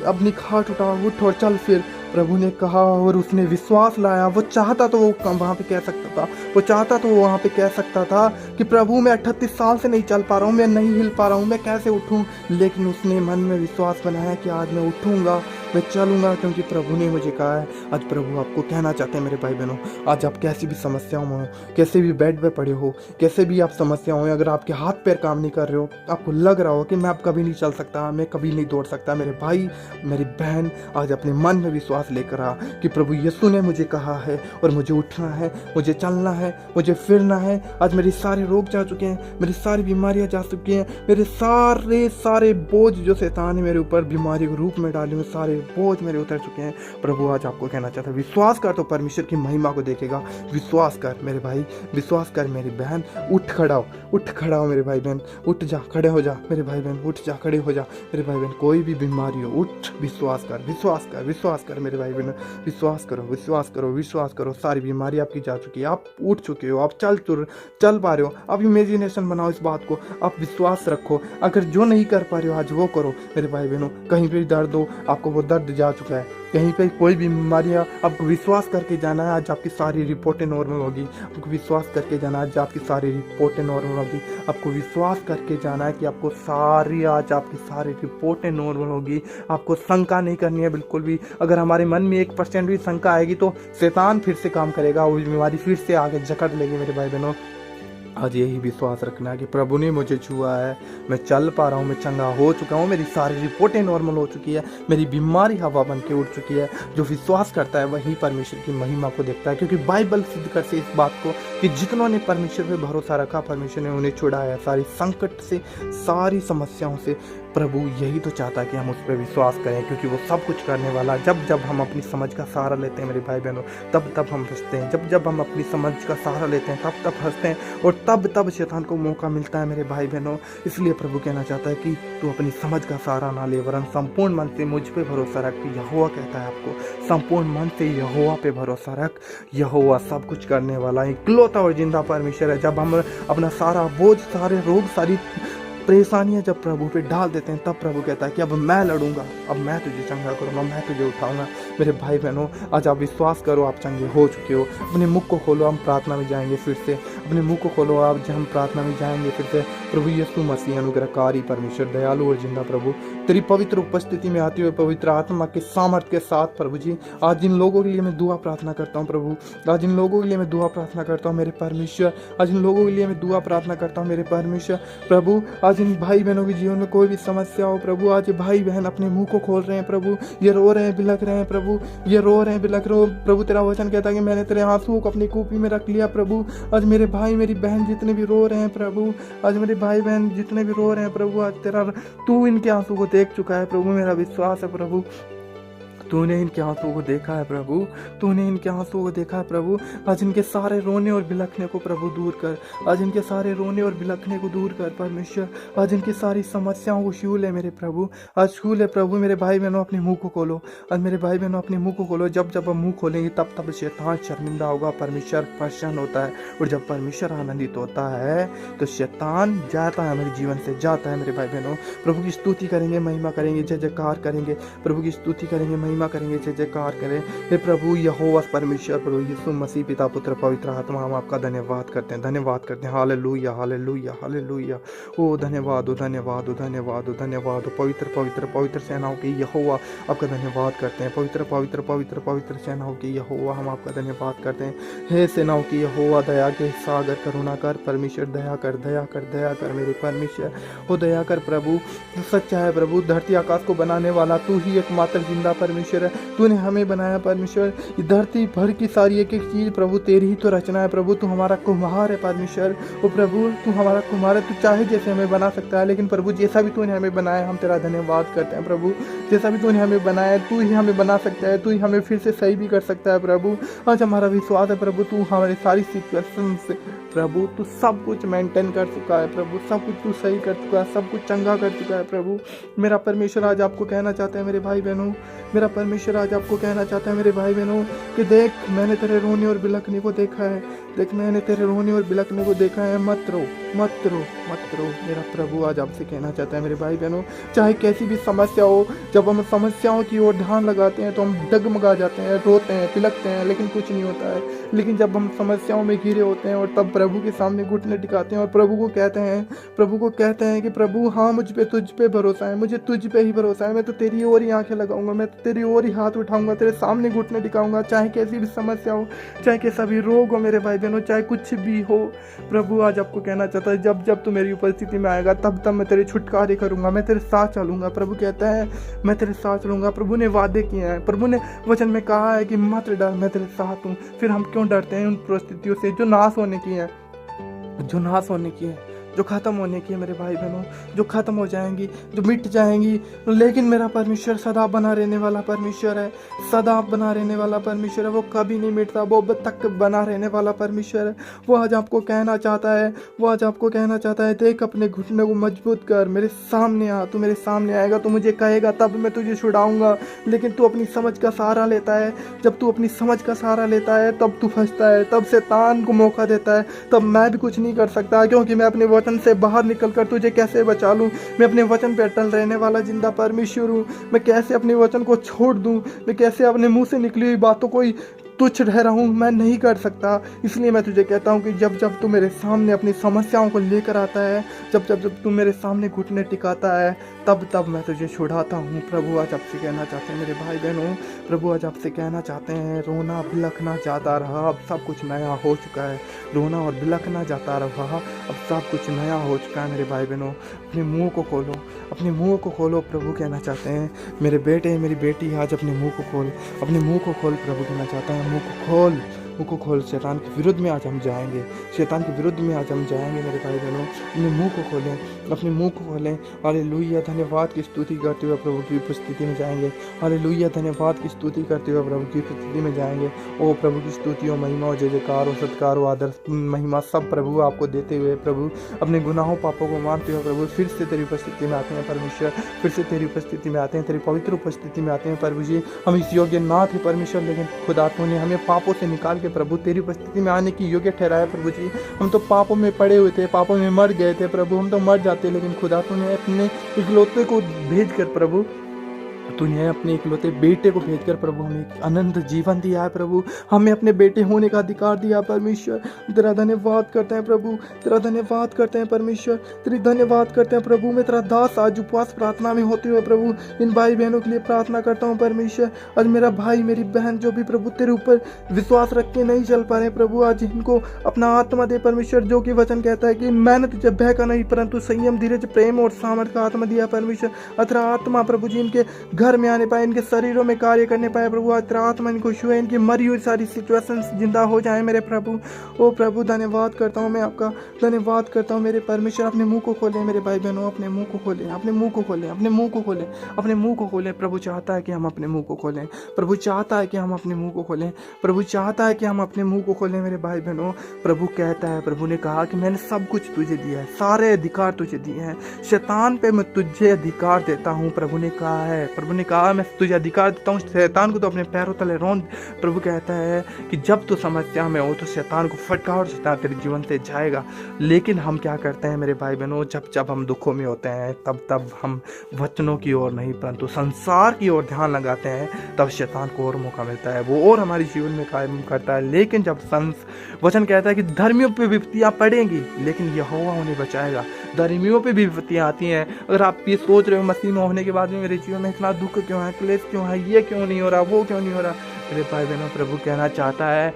अपनी खाट उठा उठ और चल फिर। प्रभु ने कहा और उसने विश्वास लाया। वो चाहता तो वो वहाँ पे कह सकता था, वो चाहता तो वो वहाँ पे कह सकता था कि प्रभु मैं 38 साल से नहीं चल पा रहा हूँ, मैं नहीं हिल पा रहा हूँ, मैं कैसे उठूँ। लेकिन उसने मन में विश्वास बनाया कि आज मैं उठूँगा, मैं चलूँगा, क्योंकि प्रभु ने मुझे कहा है। आज प्रभु आपको कहना चाहते हैं मेरे भाई बहनों, आज आप कैसी भी समस्याओं में हो, कैसे भी बेड पे पड़े हो, कैसे भी आप समस्या हो, अगर आपके हाथ पैर काम नहीं कर रहे हो, आपको लग रहा हो कि मैं अब कभी नहीं चल सकता, मैं कभी नहीं दौड़ सकता, मेरे भाई मेरी बहन आज अपने मन में विश्वास लेकर आ कि प्रभु यीशु ने मुझे कहा है और मुझे उठना है, मुझे चलना है, मुझे फिरना है। आज मेरे सारे रोग जा चुके हैं, मेरी सारी बीमारियां जा चुकी हैं, मेरे सारे बोझ जो शैतान ने मेरे ऊपर बीमारी के रूप में डाले हुए सारे बोझ मेरे उतर चुके हैं। प्रभु आज आपको कहना चाहता है, विश्वास कर तो परमेश्वर की महिमा को देखेगा। विश्वास कर मेरे भाई, विश्वास कर मेरी बहन, उठ खड़ा हो मेरे भाई बहन, उठ जा, खड़े हो जा मेरे भाई बहन, उठ जा, खड़े हो जा मेरे भाई बहन। कोई भी बीमारी हो, उठ, विश्वास कर मेरे भाई बहन, विश्वास करो। सारी बीमारी आपकी जा चुकी है, आप उठ चुके हो, आप चल पा रहे हो। आप इमेजिनेशन बनाओ इस बात को, आप विश्वास रखो। अगर जो नहीं कर पा रहे हो आज वो करो मेरे भाई बहनों। कहीं पे दर्द हो, आपको वो दर्द जा चुका है, कहीं पे कोई भी बीमारियाँ, आपको विश्वास करके जाना है, आज आपकी सारी रिपोर्टें नॉर्मल होगी। आपको विश्वास करके जाना है, आज आपकी सारी रिपोर्टें नॉर्मल होगी। आपको विश्वास करके जाना है कि आपको आज आपकी सारी रिपोर्टें नॉर्मल होगी। आपको शंका नहीं करनी है बिल्कुल भी। अगर हमारे मन में 1% भी शंका आएगी तो शैतान फिर से काम करेगा, वो बीमारी फिर से आगे जकड़ लेगी मेरे भाई बहनों। आज यही विश्वास रखना है कि प्रभु ने मुझे छुआ है, मैं चल पा रहा हूँ, मैं चंगा हो चुका हूँ, मेरी सारी रिपोर्टें नॉर्मल हो चुकी है, मेरी बीमारी हवा बन के उठ चुकी है। जो विश्वास करता है वही परमेश्वर की महिमा को देखता है, क्योंकि बाइबल सिद्ध करते इस बात को कि जितनों ने परमेश्वर पर भरोसा रखा, परमेश्वर ने उन्हें छुड़ाया सारी संकट से, सारी समस्याओं से। प्रभु यही तो चाहता है कि हम उस पर विश्वास करें, क्योंकि वो सब कुछ करने वाला। जब हम अपनी समझ का सहारा लेते हैं मेरे भाई बहनों, तब हम हंसते हैं। जब हम अपनी समझ का सहारा लेते हैं तब हंसते हैं, और तब शैतान को मौका मिलता है मेरे भाई बहनों। इसलिए प्रभु कहना चाहता है कि तू अपनी समझ का सहारा ना ले, वरन संपूर्ण मन से मुझ पे भरोसा रख। यहोवा कहता है आपको, संपूर्ण मन से यहोवा पे भरोसा रख। यहोवा सब कुछ करने वाला इकलौता और जिंदा परमेश्वर है। जब हम अपना सारा बोझ, सारे रोग, सारी परेशानियां जब प्रभु पे डाल देते हैं, तब प्रभु कहता है कि अब मैं लड़ूंगा, अब मैं तुझे चंगा करूंगा, मैं तुझे उठाऊंगा। मेरे भाई बहनों, आज आप विश्वास करो, आप चंगे हो चुके हो। अपने मुख को खोलो, हम प्रार्थना में जाएंगे फिर से। अपने मुख को खोलो, आप जब हम प्रार्थना में जाएंगे फिर से। प्रभु यीशु मसीह अनुग्रहकारी परमेश्वर, दयालु और जिंदा प्रभु, तेरी पवित्र उपस्थिति में आते हुए पवित्र आत्मा के सामर्थ्य के साथ प्रभु जी, आज जिन लोगों के लिए मैं दुआ प्रार्थना करता हूँ प्रभु, आज इन लोगों के लिए मैं दुआ प्रार्थना करता हूँ मेरे परमेश्वर, आज इन लोगों के लिए मैं दुआ प्रार्थना करता हूँ मेरे परमेश्वर। प्रभु आज इन भाई बहनों के जीवन में कोई भी समस्या हो प्रभु, आज भाई बहन अपने मुंह को खोल रहे हैं प्रभु, ये रो रहे हैं, बिलख रहे हैं प्रभु, ये रो रहे हैं, बिलख रहे हो प्रभु। तेरा वचन कहता है कि मैंने तेरे आंसुओं को अपनी कूपी में रख लिया प्रभु। आज मेरे भाई मेरी बहन जितने भी रो रहे हैं प्रभु, आज मेरे भाई बहन जितने भी रो रहे हैं प्रभु, आज तेरा तू इनके आंसू को देख चुका है प्रभु। मेरा विश्वास है प्रभु, तूने इनके आंसुओं को देखा है प्रभु, तूने इनके आंसुओं को देखा है प्रभु। आज इनके सारे रोने और बिलखने को प्रभु दूर कर, आज इनके सारे रोने और बिलखने को दूर कर परमेश्वर। आज इनकी सारी समस्याओं को छू ले मेरे प्रभु, आज छू ले प्रभु। मेरे भाई बहनों अपने मुंह को खोलो, आज मेरे भाई बहनों अपने मुंह को खोलो। जब जब हम मुंह खोलेंगे तब तब शैतान शर्मिंदा होगा, परमेश्वर प्रसन्न होता है। और जब परमेश्वर आनंदित होता है तो शैतान जाता है मेरे जीवन से, जाता है मेरे भाई बहनों। प्रभु की स्तुति करेंगे, महिमा करेंगे, जय जयकार करेंगे, प्रभु की स्तुति करेंगे, महिमा करेंगे, जय जयकार करें। हे प्रभु यहोवा परमेश्वर, प्रभु यीशु मसीह, पिता पुत्र पवित्र आत्मा, हम आपका धन्यवाद करते हैं, धन्यवाद करते हैं। हालेलुया हालेलुया हालेलुया। ओ धन्यवाद, ओ धन्यवाद, ओ धन्यवाद, ओ धन्यवाद। पवित्र पवित्र पवित्र सेनाओं के यहोवा आपका धन्यवाद करते हैं। पवित्र पवित्र पवित्र पवित्र सेनाओं के यहोवा हम आपका धन्यवाद करते हैं। हे सेनाओं की यहोवा, दया के सागर, करुणा कर परमेश्वर, दया कर, दया कर, दया कर मेरे परमेश्वर। ओ दया कर प्रभु, सच्चा है प्रभु, धरती आकाश को बनाने वाला तू ही एकमात्र जिंदा परमेश्वर है। तूने हमें बनाया परमेश्वर, धरती भर की सारी एक एक चीज प्रभु तेरी ही तो रचना है प्रभु। तू हमारा कुम्हार है परमेश्वर। ओ प्रभु तू हमारा कुम्हार है, तू चाहे जैसे हमें बना सकता है, लेकिन प्रभु जैसा भी तूने हमें बनाया हम तेरा धन्यवाद करते हैं प्रभु। जैसा भी तूने हमें बनाया तू ही हमें बना सकता है, तू ही हमें फिर से सही भी कर सकता है प्रभु। आज हमारा विश्वास है प्रभु, तू हमारी सारी सिचुएशन से प्रभु तू सब कुछ मेंटेन कर चुका है प्रभु, सब कुछ तू सही कर चुका है, सब कुछ चंगा कर चुका है प्रभु। मेरा परमेश्वर आज आपको कहना चाहता है मेरे भाई बहनों, मेरा परमेश्वर आज आपको कहना चाहता है मेरे भाई बहनों कि देख मैंने तेरे रोने और बिलखने को देखा है, देख मैंने तेरे रोने और बिलखने को देखा है, मत रो मत रो मत रो। मेरा प्रभु आज आपसे कहना चाहता है मेरे भाई बहनों, चाहे कैसी भी समस्या हो, जब हम समस्याओं की ओर ध्यान लगाते हैं तो हम डगमगा जाते हैं, रोते हैं, बिलखते हैं, लेकिन कुछ नहीं होता है। लेकिन जब हम समस्याओं में घिरे होते हैं और तब प्रभु के सामने घुटने टिकाते हैं और प्रभु को कहते हैं कि प्रभु हाँ मुझ पे तुझ पे भरोसा है, मुझे तुझ पे ही भरोसा है, मैं तो तेरी ओर ही आंखें लगाऊंगा, मैं तो तेरी ओर ही हाथ उठाऊंगा, तेरे सामने घुटने टिकाऊंगा, चाहे कैसी भी समस्या हो, चाहे कैसा भी रोग हो मेरे भाई बहनों, चाहे कुछ भी हो। प्रभु आज आपको कहना चाहता है जब जब तू मेरी उपस्थिति में आएगा तब तब मैं तेरे छुटकारे करूंगा, मैं तेरे साथ चलूंगा। प्रभु कहता है मैं तेरे साथ चलूंगा। प्रभु ने वादे किए हैं, प्रभु ने वचन में कहा है कि मत डर, मैं तेरे साथ हूँ। फिर हम क्यों डरते हैं उन परिस्थितियों से जो नाश होने की है, जो नाश होने की है, जो ख़त्म होने की है मेरे भाई बहनों, जो ख़त्म हो जाएंगी, जो मिट जाएंगी। लेकिन मेरा परमेश्वर सदा बना रहने वाला परमेश्वर है, सदा बना रहने वाला परमेश्वर है, वो कभी नहीं मिटता, वो अब तक बना रहने वाला परमेश्वर है। वो आज आपको कहना चाहता है, वो आज आपको कहना चाहता है देख अपने घुटने को मजबूत कर, मेरे सामने आ। तू मेरे सामने आएगा तो मुझे कहेगा तब मैं तुझे छुड़ाऊंगा। लेकिन तू अपनी समझ का सहारा लेता है, जब तू अपनी समझ का सहारा लेता है तब तू फंसता है, तब शैतान को मौका देता है, तब मैं भी कुछ नहीं कर सकता, क्योंकि मैं अपने वचन से बाहर निकलकर तुझे कैसे बचा लूं। मैं अपने वचन पे अटल रहने वाला जिंदा परमेश्वर हूं। मैं कैसे अपने वचन को छोड़ दूं, मैं कैसे अपने मुंह से निकली हुई बातों को तुच्छ ठहराऊं, मैं नहीं कर सकता। इसलिए मैं तुझे कहता हूं कि जब जब तू मेरे सामने अपनी समस्याओं को लेकर आता है, जब जब जब तू मेरे सामने घुटने टिकाता है, तब तब मैं तुझे छुड़ाता हूँ। प्रभु आज आपसे कहना चाहते हैं मेरे भाई बहनों, प्रभु आज आपसे कहना चाहते हैं रोना बिलखना जाता रहा, अब सब कुछ नया हो चुका है। रोना और बिलखना जाता रहा, अब सब कुछ नया हो चुका है मेरे भाई बहनों। अपने मुंह को खोलो, अपने मुंह को खोलो। प्रभु कहना चाहते हैं मेरे बेटे मेरी बेटी आज अपने मुंह को खोल, अपने मुंह को खोल। प्रभु कहना चाहता है मुंह को खोल, मुंह को खोल। शैतान के विरुद्ध में आज हम जाएंगे, शैतान के विरुद्ध में आज हम जाएंगे मेरे भाई बहनों। अपने मुंह को खोलें, अपने मुंह को खोलें। हालेलुया, धन्यवाद की स्तुति करते हुए प्रभु की उपस्थिति में जाएंगे। हालेलुया, धन्यवाद की स्तुति करते हुए प्रभु की उपस्थिति में जाएंगे। ओ प्रभु की स्तुति और महिमा और जय जयकार और सत्कार और आदर महिमा सब प्रभु आपको देते हुए प्रभु अपने गुनाहों पापों को मानते हुए प्रभु फिर से तेरी उपस्थिति में आते हैं परमेश्वर, फिर से तेरी उपस्थिति में आते हैं, तेरी पवित्र उपस्थिति में आते हैं प्रभु जी। हम इस योग्य ना थे परमेश्वर, लेकिन खुदा तूने हमें पापों से निकाल के प्रभु तेरी उपस्थिति में आने की योग्य ठहराया प्रभु जी। हम तो पापों में पड़े हुए थे, पापों में मर गए थे प्रभु, हम तो मर जाते, लेकिन खुदा तूने अपने इकलौते को भेज कर प्रभु, तूने अपने इकलौते बेटे को भेजकर प्रभु हमें एक अनंत जीवन दिया है प्रभु, हमें अपने बेटे होने का अधिकार दिया परमेश्वर। तेरा धन्यवाद करते हैं प्रभु, तेरा धन्यवाद करते हैं परमेश्वर, तेरी धन्यवाद करते हैं प्रभु। मैं तेरा दास आज उपवास प्रार्थना में होते हुए प्रभु इन भाई बहनों के लिए प्रार्थना करता हूँ परमेश्वर। आज मेरा भाई मेरी बहन जो भी प्रभु तेरे ऊपर विश्वास रख के नहीं चल पा रहे प्रभु, आज इनको अपना आत्मा दे परमेश्वर, जो कि वचन कहता है कि मेहनत जब भय का नहीं परंतु संयम धीरज प्रेम और सामर्थ का आत्मा दिया परमेश्वर। तेरा आत्मा प्रभु जी इनके घर में आने पाए, इनके शरीरों में कार्य करने पाए प्रभु। आज तेरा आत्मा इनको छुए, इनकी मरी हुई सारी सिचुएशंस जिंदा हो जाए मेरे प्रभु। ओ प्रभु धन्यवाद करता हूँ मैं आपका, धन्यवाद करता हूँ मेरे परमेश्वर। अपने मुंह को खोलें मेरे भाई बहनों, अपने मुंह को खोलें, अपने मुंह को खोलें, अपने मुंह को खोलें, अपने मुंह को खोलें। प्रभु चाहता है कि हम अपने मुंह को खोलें, प्रभु चाहता है कि हम अपने मुंह को खोलें, प्रभु चाहता है कि हम अपने मुंह को खोलें मेरे भाई बहनों। प्रभु कहता है, प्रभु ने कहा कि मैंने सब कुछ तुझे दिया है, सारे अधिकार तुझे दिए हैं, शैतान पे मैं तुझे अधिकार देता हूँ। प्रभु ने कहा है, प्रभु ने कहा मैं तुझे अधिकार देता हूँ, शैतान को तो अपने पैरों तले रौंद। प्रभु कहता है कि जब तू समस्या में हो तो शैतान को फटका और शैतान तेरे जीवन से जाएगा। लेकिन हम क्या करते हैं मेरे भाई बहनों, जब जब हम दुखों में होते हैं तब हम वचनों की ओर नहीं परंतु संसार की ओर ध्यान लगाते हैं, तब शैतान को और मौका मिलता है, वो और हमारे जीवन में कायम करता है। लेकिन जब वचन कहता है कि धर्मियों पे विपत्तियां पड़ेंगी लेकिन यहोवा उन्हें बचाएगा। धर्मियों पे भी विपत्तियां आती हैं। अगर आप ये सोच रहे हो मसीह में होने के बाद में मेरे जीवन में इतना दुख क्यों है, क्लेश क्यों है, ये क्यों नहीं हो रहा, वो क्यों नहीं हो रहा, मेरे भाई बहनों प्रभु कहना चाहता है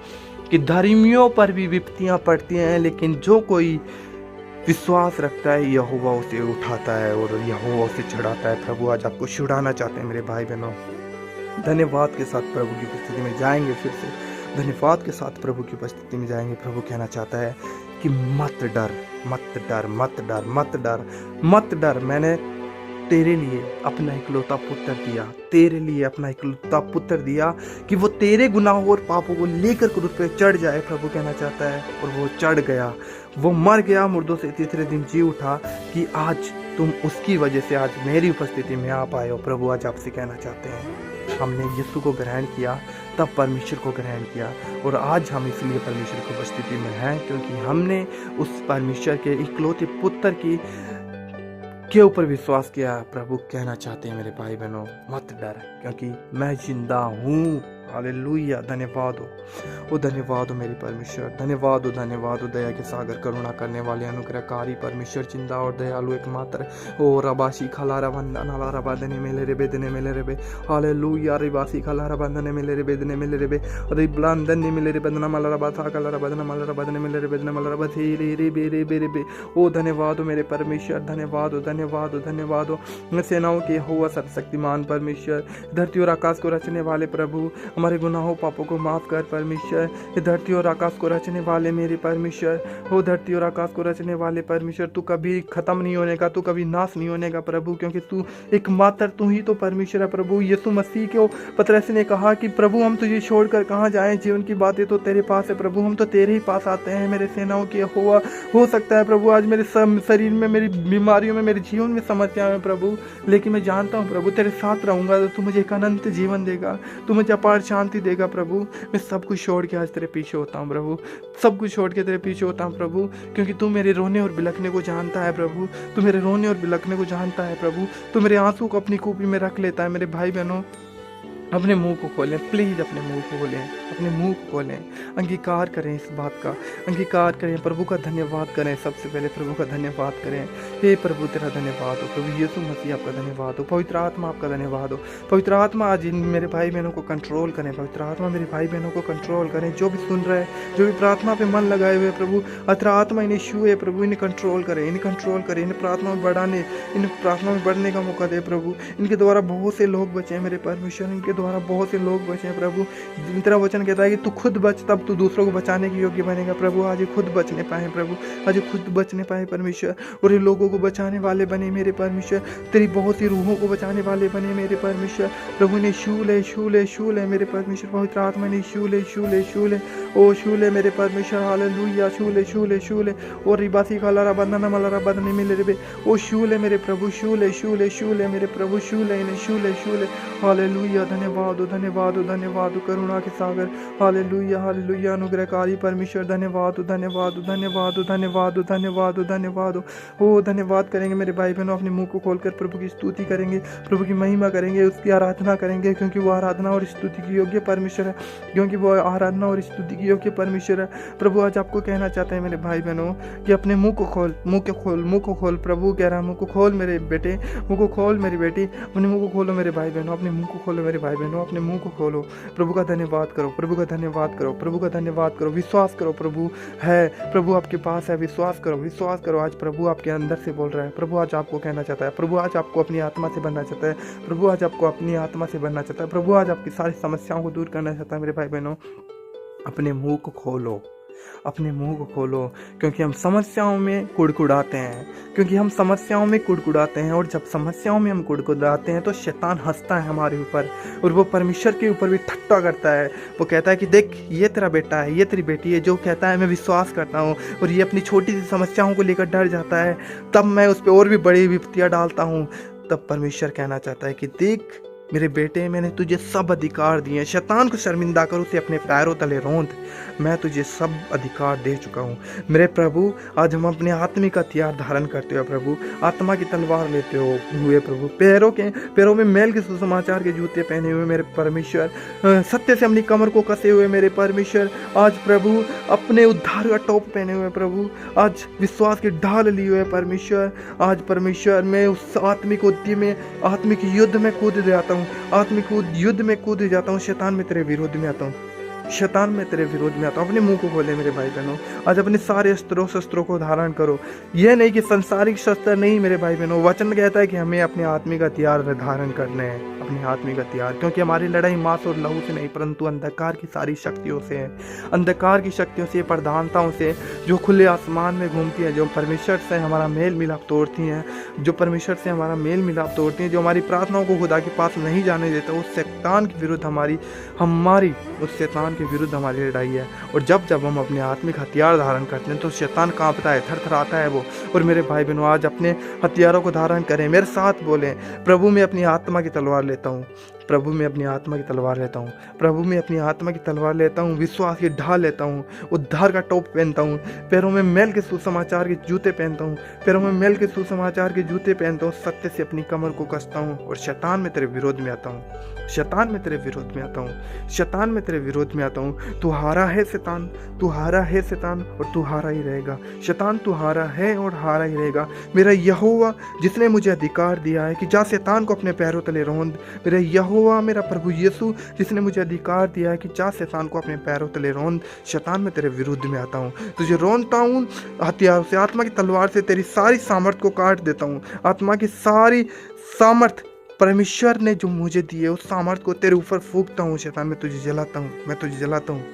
कि धर्मियों पर भी विपत्तियां पड़ती हैं लेकिन जो कोई विश्वास रखता है यहोवा उसे उठाता है और यहोवा उसे छुड़ाता है। प्रभु आज आपको छुड़ाना चाहते हैं मेरे भाई बहनों। धन्यवाद के साथ प्रभु की उपस्थिति में जाएंगे, फिर से धन्यवाद के साथ प्रभु की उपस्थिति में जाएंगे। प्रभु कहना चाहता है कि मत डर, मत डर, मत डर, मत डर, मत डर। मैंने तेरे लिए अपना इकलौता पुत्र दिया, तेरे लिए अपना इकलौता पुत्र दिया कि वो तेरे गुनाहों और पापों को लेकर क्रूस पे चढ़ जाए। प्रभु कहना चाहता है और वो चढ़ गया, वो मर गया, मुर्दों से तीसरे दिन जी उठा कि आज तुम उसकी वजह से आज मेरी उपस्थिति में आ पाए हो। प्रभु आज आपसे कहना चाहते हैं, हमने यीशु को ग्रहण किया तब परमेश्वर को ग्रहण किया और आज हम इसलिए परमेश्वर की उपस्थिति में हैं क्योंकि हमने उस परमेश्वर के इकलौते पुत्र के ऊपर विश्वास किया। प्रभु कहना चाहते हैं मेरे भाई बहनों, मत डर क्योंकि मैं जिंदा हूँ। हालेलुया, धन्यवाद हो धन्यवाद हो मेरे परमेश्वर, धन्यवाद हो दया के सागर, करुणा करने वाले अनुग्रहकारी परमेश्वर, चिंता और दयालु एकमात्र ओ रबासी खलारा बंधन हलारा बंधने मेले रे बेदने मेले रे बे। हालेलुया, रिबासी खलारा बंधने मेले रे बेदने मेले रे बे, अरे ब्लांदन ने मेले रे बंधना मलारा बाथा कलारा बंधना मलारा बंधने मेले रे बेदने मलारा बथे रे रे बे रे बे रे बे। ओ धन्यवाद हो मेरे परमेश्वर, धन्यवाद हो सेनाओं के यहोवा सर्वशक्तिमान परमेश्वर, धरती और आकाश को रचने वाले प्रभु, हमारे गुनाहों पापों को माफ कर परमेश्वर। ये धरती और आकाश को रचने वाले मेरे परमेश्वर, हो धरती और आकाश को रचने वाले परमेश्वर, तू कभी खत्म नहीं होने का, तू कभी नाश नहीं होने का प्रभु, क्योंकि तू एकमात्र तू ही तो परमेश्वर है प्रभु। यीशु मसीह को पतरस ने कहा कि प्रभु हम तुझे छोड़कर कहाँ जाएं, जीवन की बातें तो तेरे पास है प्रभु, हम तो तेरे ही पास आते हैं मेरे सेनाओं के यहोवा। हो सकता है प्रभु आज मेरे शरीर में, मेरी बीमारियों में, मेरे जीवन में समस्या है प्रभु, लेकिन मैं जानता हूँ प्रभु तेरे साथ रहूंगा तो तू मुझे एक अनंत जीवन देगा, तू मुझे अपार शांति देगा प्रभु। मैं सब कुछ छोड़ के आज तेरे पीछे होता हूँ प्रभु, सब कुछ छोड़ के तेरे पीछे होता हूँ प्रभु, क्योंकि तू मेरे रोने और बिलखने को जानता है प्रभु, तू मेरे रोने और बिलखने को जानता है प्रभु, तू मेरे आंसू को अपनी कूपी में रख लेता है। मेरे भाई बहनों अपने मुंह को खोलें, प्लीज़ अपने मुंह को खोलें, अपने मुंह को खोलें, अंगीकार करें इस बात का, अंगीकार करें, प्रभु का धन्यवाद करें। सबसे पहले प्रभु का धन्यवाद करें। हे प्रभु तेरा धन्यवाद हो, प्रभु यीशु मसीह आपका धन्यवाद हो, पवित्र आत्मा आपका धन्यवाद हो। पवित्र आत्मा आज इन मेरे भाई बहनों को कंट्रोल करें, पवित्र आत्मा मेरे भाई बहनों को कंट्रोल करें, जो भी सुन रहे हैं, जो भी प्रार्थना पे मन लगाए हुए प्रभु, पवित्र आत्मा इन्हें छुए प्रभु, इन्हें कंट्रोल करें, इन्हें कंट्रोल करें, इन्हें प्रार्थना में बढ़ाने, इन्हें प्रार्थना में बढ़ने का मौका दे प्रभु। इनके द्वारा बहुत से लोग बचे मेरे परमेश्वर, इनके द्वारा बहुत से लोग बचे प्रभु। तेरा वचन कहता है कि तू खुद बच तब तू दूसरों को बचाने के योग्य बनेगा प्रभु। आज खुद बचने पाए प्रभु, आज खुद बचने पाए परमेश्वर, और ये लोगों को बचाने वाले बने मेरे परमेश्वर, तेरी बहुत सी रूहों को बचाने वाले बने मेरे परमेश्वर। प्रभु ने शूले शूले शूले मेरे परमेश्वर, पवित्र आत्मा ने शूले शूले शूले ओ शूले मेरे परमेश्वर, हालेलुया, शूले शूले शूले और रिबासी खालारा बंधना मलारा बंधने मिले रे ओ शूले मेरे प्रभु, शूले शूले शूले मेरे प्रभु, शूले इन्हें शूले शूले। हालेलुया, धन्यवाद धन्यवाद धन्यवाद करुणा के सागर, हालेलुया हालेलुया, अनुग्रहकारी परमेश्वर, धन्यवाद धन्यवाद धन्यवाद धन्यवाद धन्यवाद धन्यवाद हो। धन्यवाद करेंगे मेरे भाई बहनों, अपने मुंह को खोलकर प्रभु की स्तुति करेंगे, प्रभु की महिमा करेंगे, उसकी आराधना करेंगे, क्योंकि वो आराधना और स्तुति की योग्य परमेश्वर है, क्योंकि वो आराधना और स्तुति की योग्य परमेश्वर है। प्रभु आज आपको कहना चाहते हैं मेरे भाई बहनों कि अपने मुंह को खोल, मुंह को खोल, मुंह को खोल। प्रभु कह रहा है मुंह को खोल मेरे बेटे, मुंह को खोल मेरी बेटी, अपने मुंह को खोलो मेरे भाई बहनों, अपने मुंह को खोलो मेरे भाई बहनों, अपने मुंह को खोलो, प्रभु का धन्यवाद करो, प्रभु का धन्यवाद करो, प्रभु का धन्यवाद करो, विश्वास करो प्रभु है, प्रभु आपके पास है, विश्वास करो, विश्वास करो। आज प्रभु आपके अंदर से बोल रहा है, प्रभु आज आपको कहना चाहता है, प्रभु आज आपको अपनी आत्मा से बनना चाहता है, प्रभु आज आपको अपनी आत्मा से बनना चाहता है, प्रभु आज आपकी सारी समस्याओं को दूर करना चाहता है। मेरे भाई बहनों, अपने मुंह को खोलो, अपने मुंह को खोलो, क्योंकि हम समस्याओं में कुड़कुड़ाते हैं, क्योंकि हम समस्याओं में कुड़कुड़ाते हैं, और जब समस्याओं में हम कुड़कुड़ाते हैं तो शैतान हंसता है हमारे ऊपर, और वो परमेश्वर के ऊपर भी ठट्टा करता है। वो कहता है कि देख, ये तेरा बेटा है, ये तेरी बेटी है, जो कहता है मैं विश्वास करता हूँ, और ये अपनी छोटी सी समस्याओं को लेकर डर जाता है, तब मैं उस पर और भी बड़ी विपत्तियाँ डालता हूँ। तब परमेश्वर कहना चाहता है कि देख मेरे बेटे, मैंने तुझे सब अधिकार दिए हैं, शैतान को शर्मिंदा कर, उसे अपने पैरों तले रौंद, मैं तुझे सब अधिकार दे चुका हूँ। मेरे प्रभु, आज हम अपने आत्मिक हथियार धारण करते हुए प्रभु, आत्मा की तलवार लेते हुए प्रभु, पैरों में मैल के सुसमाचार के जूते पहने हुए मेरे परमेश्वर, सत्य से अपनी कमर को कसे हुए मेरे परमेश्वर, आज प्रभु अपने उद्धार का टोप पहने हुए प्रभु, आज विश्वास की ढाल लिए हुए परमेश्वर, आज परमेश्वर मैं उस आत्मिक युद्ध में कूद जाता हूँ, आत्मिक युद्ध में कूद जाता हूँ। शैतान में तेरे विरोध में आता हूँ, शैतान में तेरे विरोध में आता हूँ। अपने मुंह को खोले मेरे भाई बहनों, आज अपने सारे शस्त्रों को धारण करो। यह नहीं कि संसारिक शस्त्र नहीं मेरे भाई बहनों, वचन कहता है कि हमें अपने आत्मिक हथियार धारण करने हैं, अपने आत्मिक हथियार, क्योंकि हमारी लड़ाई मांस और लहू से नहीं, परंतु अंधकार की सारी शक्तियों से है, अंधकार की शक्तियों से, प्रधानताओं से, जो खुले आसमान में घूमती है, जो परमेश्वर से हमारा मेल मिलाप तोड़ती हैं, जो परमेश्वर से हमारा मेल मिलाप तोड़ती हैं, जो हमारी प्रार्थनाओं को खुदा के पास नहीं जाने देता। उस शैतान के विरुद्ध हमारी उस शैतान के विरुद्ध हमारी लड़ाई है। और जब हम अपने आत्मिक हथियार धारण करते हैं तो शैतान कांपता है, थरथराता है वो। और मेरे भाई बहनों, आज अपने हथियारों को धारण करें, मेरे साथ बोलें, प्रभु मैं अपनी आत्मा की तलवार लेता हूँ, प्रभु मैं अपनी आत्मा की तलवार लेता हूँ, प्रभु मैं अपनी आत्मा की तलवार लेता हूँ, विश्वास की ढाल लेता हूँ, उद्धार का टोप पहनता हूँ, पैरों में मैल के सुसमाचार के जूते पहनता हूँ, पैरों में मैल के सुसमाचार के जूते पहनता हूँ, सत्य से अपनी कमर को कसता हूँ, और शैतान में तेरे विरोध में आता हूँ, शैतान में तेरे विरोध में आता हूँ, शैतान में तेरे विरोध में आता हूँ। तू हारा है शैतान, तू हारा है शैतान, और तू हारा ही रहेगा। शैतान तू हारा है और हारा ही रहेगा। मेरा यहोवा जिसने मुझे अधिकार दिया है कि जा शैतान को अपने पैरों तले रौंद, मेरा यहोवा, मेरा प्रभु यीशु जिसने मुझे अधिकार दिया है कि जा शैतान को अपने पैरों तले रौंद। शैतान में तेरे विरुद्ध में आता हूँ, तुझे रौंदता हूँ हथियार से, आत्मा की तलवार से तेरी सारी सामर्थ को काट देता हूँ। आत्मा की सारी सामर्थ परमेश्वर ने जो मुझे दी है, उस सामर्थ को तेरे ऊपर फूंकता हूँ। शैतान मैं तुझे जलाता हूँ, मैं तुझे जलाता हूँ,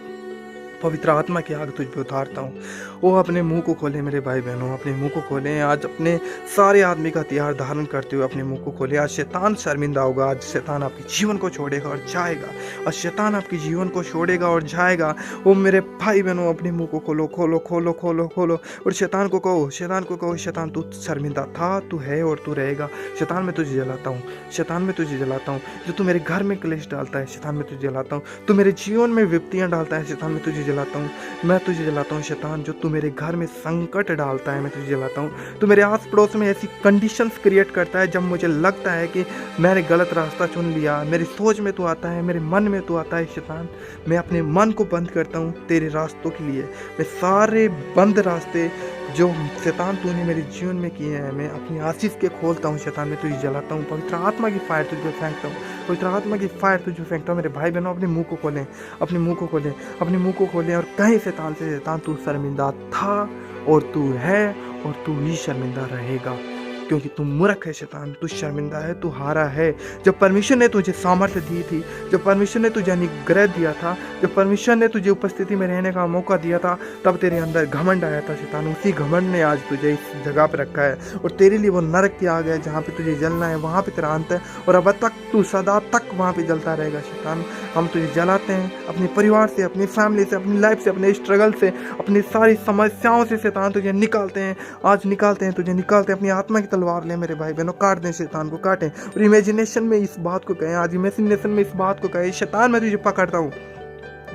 पवित्र आत्मा की आग तुझ पे उतारता हूँ। वो अपने मुंह को खोले मेरे भाई बहनों, अपने मुंह को खोलें। आज अपने सारे आदमी का हथियार धारण करते हुए अपने मुंह को खोले। आज शैतान शर्मिंदा होगा, आज शैतान आपके जीवन को छोड़ेगा और जाएगा, आज शैतान आपके जीवन को छोड़ेगा और जाएगा। वो मेरे भाई बहनों, अपने मुंह को खोलो खोलो खोलो खोलो खोलो, और शैतान को कहो, शैतान तू शर्मिंदा था, तू है और तू रहेगा। शैतान मैं तुझे जलाता हूँ, शैतान मैं तुझे जलाता हूँ। जो तू मेरे घर में क्लेश डालता है, शैतान मैं तुझे जलाता हूँ। तू मेरे जीवन में विपत्तियाँ डालता है, शैतान मैं तुझे जलाता हूँ, मैं तुझे जलाता हूँ। शैतान जो तू मेरे घर में संकट डालता है, मैं तुझे जलाता हूँ। तू मेरे आस पड़ोस में ऐसी कंडीशंस क्रिएट करता है जब मुझे लगता है कि मैंने गलत रास्ता चुन लिया, मेरी सोच में तू आता है, मेरे मन में तू आता है। शैतान मैं अपने मन को बंद करता हूँ तेरे रास्तों के लिए। मैं सारे बंद रास्ते जो शैतान तूने मेरे जीवन में किए हैं, मैं अपनी आशीष के खोलता हूँ। शैतान मैं तुझे जलाता हूँ, पवित्र आत्मा की फायर तुझे फेंकता हूँ, पवित्र आत्मा की फायर तुझे फेंकता हूँ। मेरे भाई बहनों, अपने मुंह को खोलें, अपने मुंह को खोलें, अपने मुंह को खोलें और कहें शैतान से, शैतान तू शर्मिंदा था और तू है और तू ही शर्मिंदा रहेगा, क्योंकि तू मूर्ख है। शैतान तू शर्मिंदा है, तू हारा है। जब परमेश्वर ने तुझे सामर्थ्य दी थी, जब परमेश्वर ने तुझे अनुग्रह दिया था, जब परमेश्वर ने तुझे उपस्थिति में रहने का मौका दिया था, तब तेरे अंदर घमंड आया था। शैतान उसी घमंड ने आज तुझे इस जगह पे रखा है, और तेरे लिए वो नरक की आग है जहाँ पे तुझे जलना है, वहाँ पे तेरा अंत है, और अब तक तू सदा तक वहाँ पे जलता रहेगा। शैतान हम तुझे जलाते हैं अपने परिवार से, अपनी फैमिली से, अपनी लाइफ से, अपने स्ट्रगल से, अपनी सारी समस्याओं से। शैतान तुझे निकालते हैं, आज निकालते हैं, तुझे निकालते हैं। अपनी आत्मा की तलवार ले मेरे भाई बहनों, काट दें शैतान को, काटें। और इमेजिनेशन में इस बात को कहें, आज इमेजिनेशन में इस बात को कहें, शैतान मैं तुझे पकड़ता हूँ,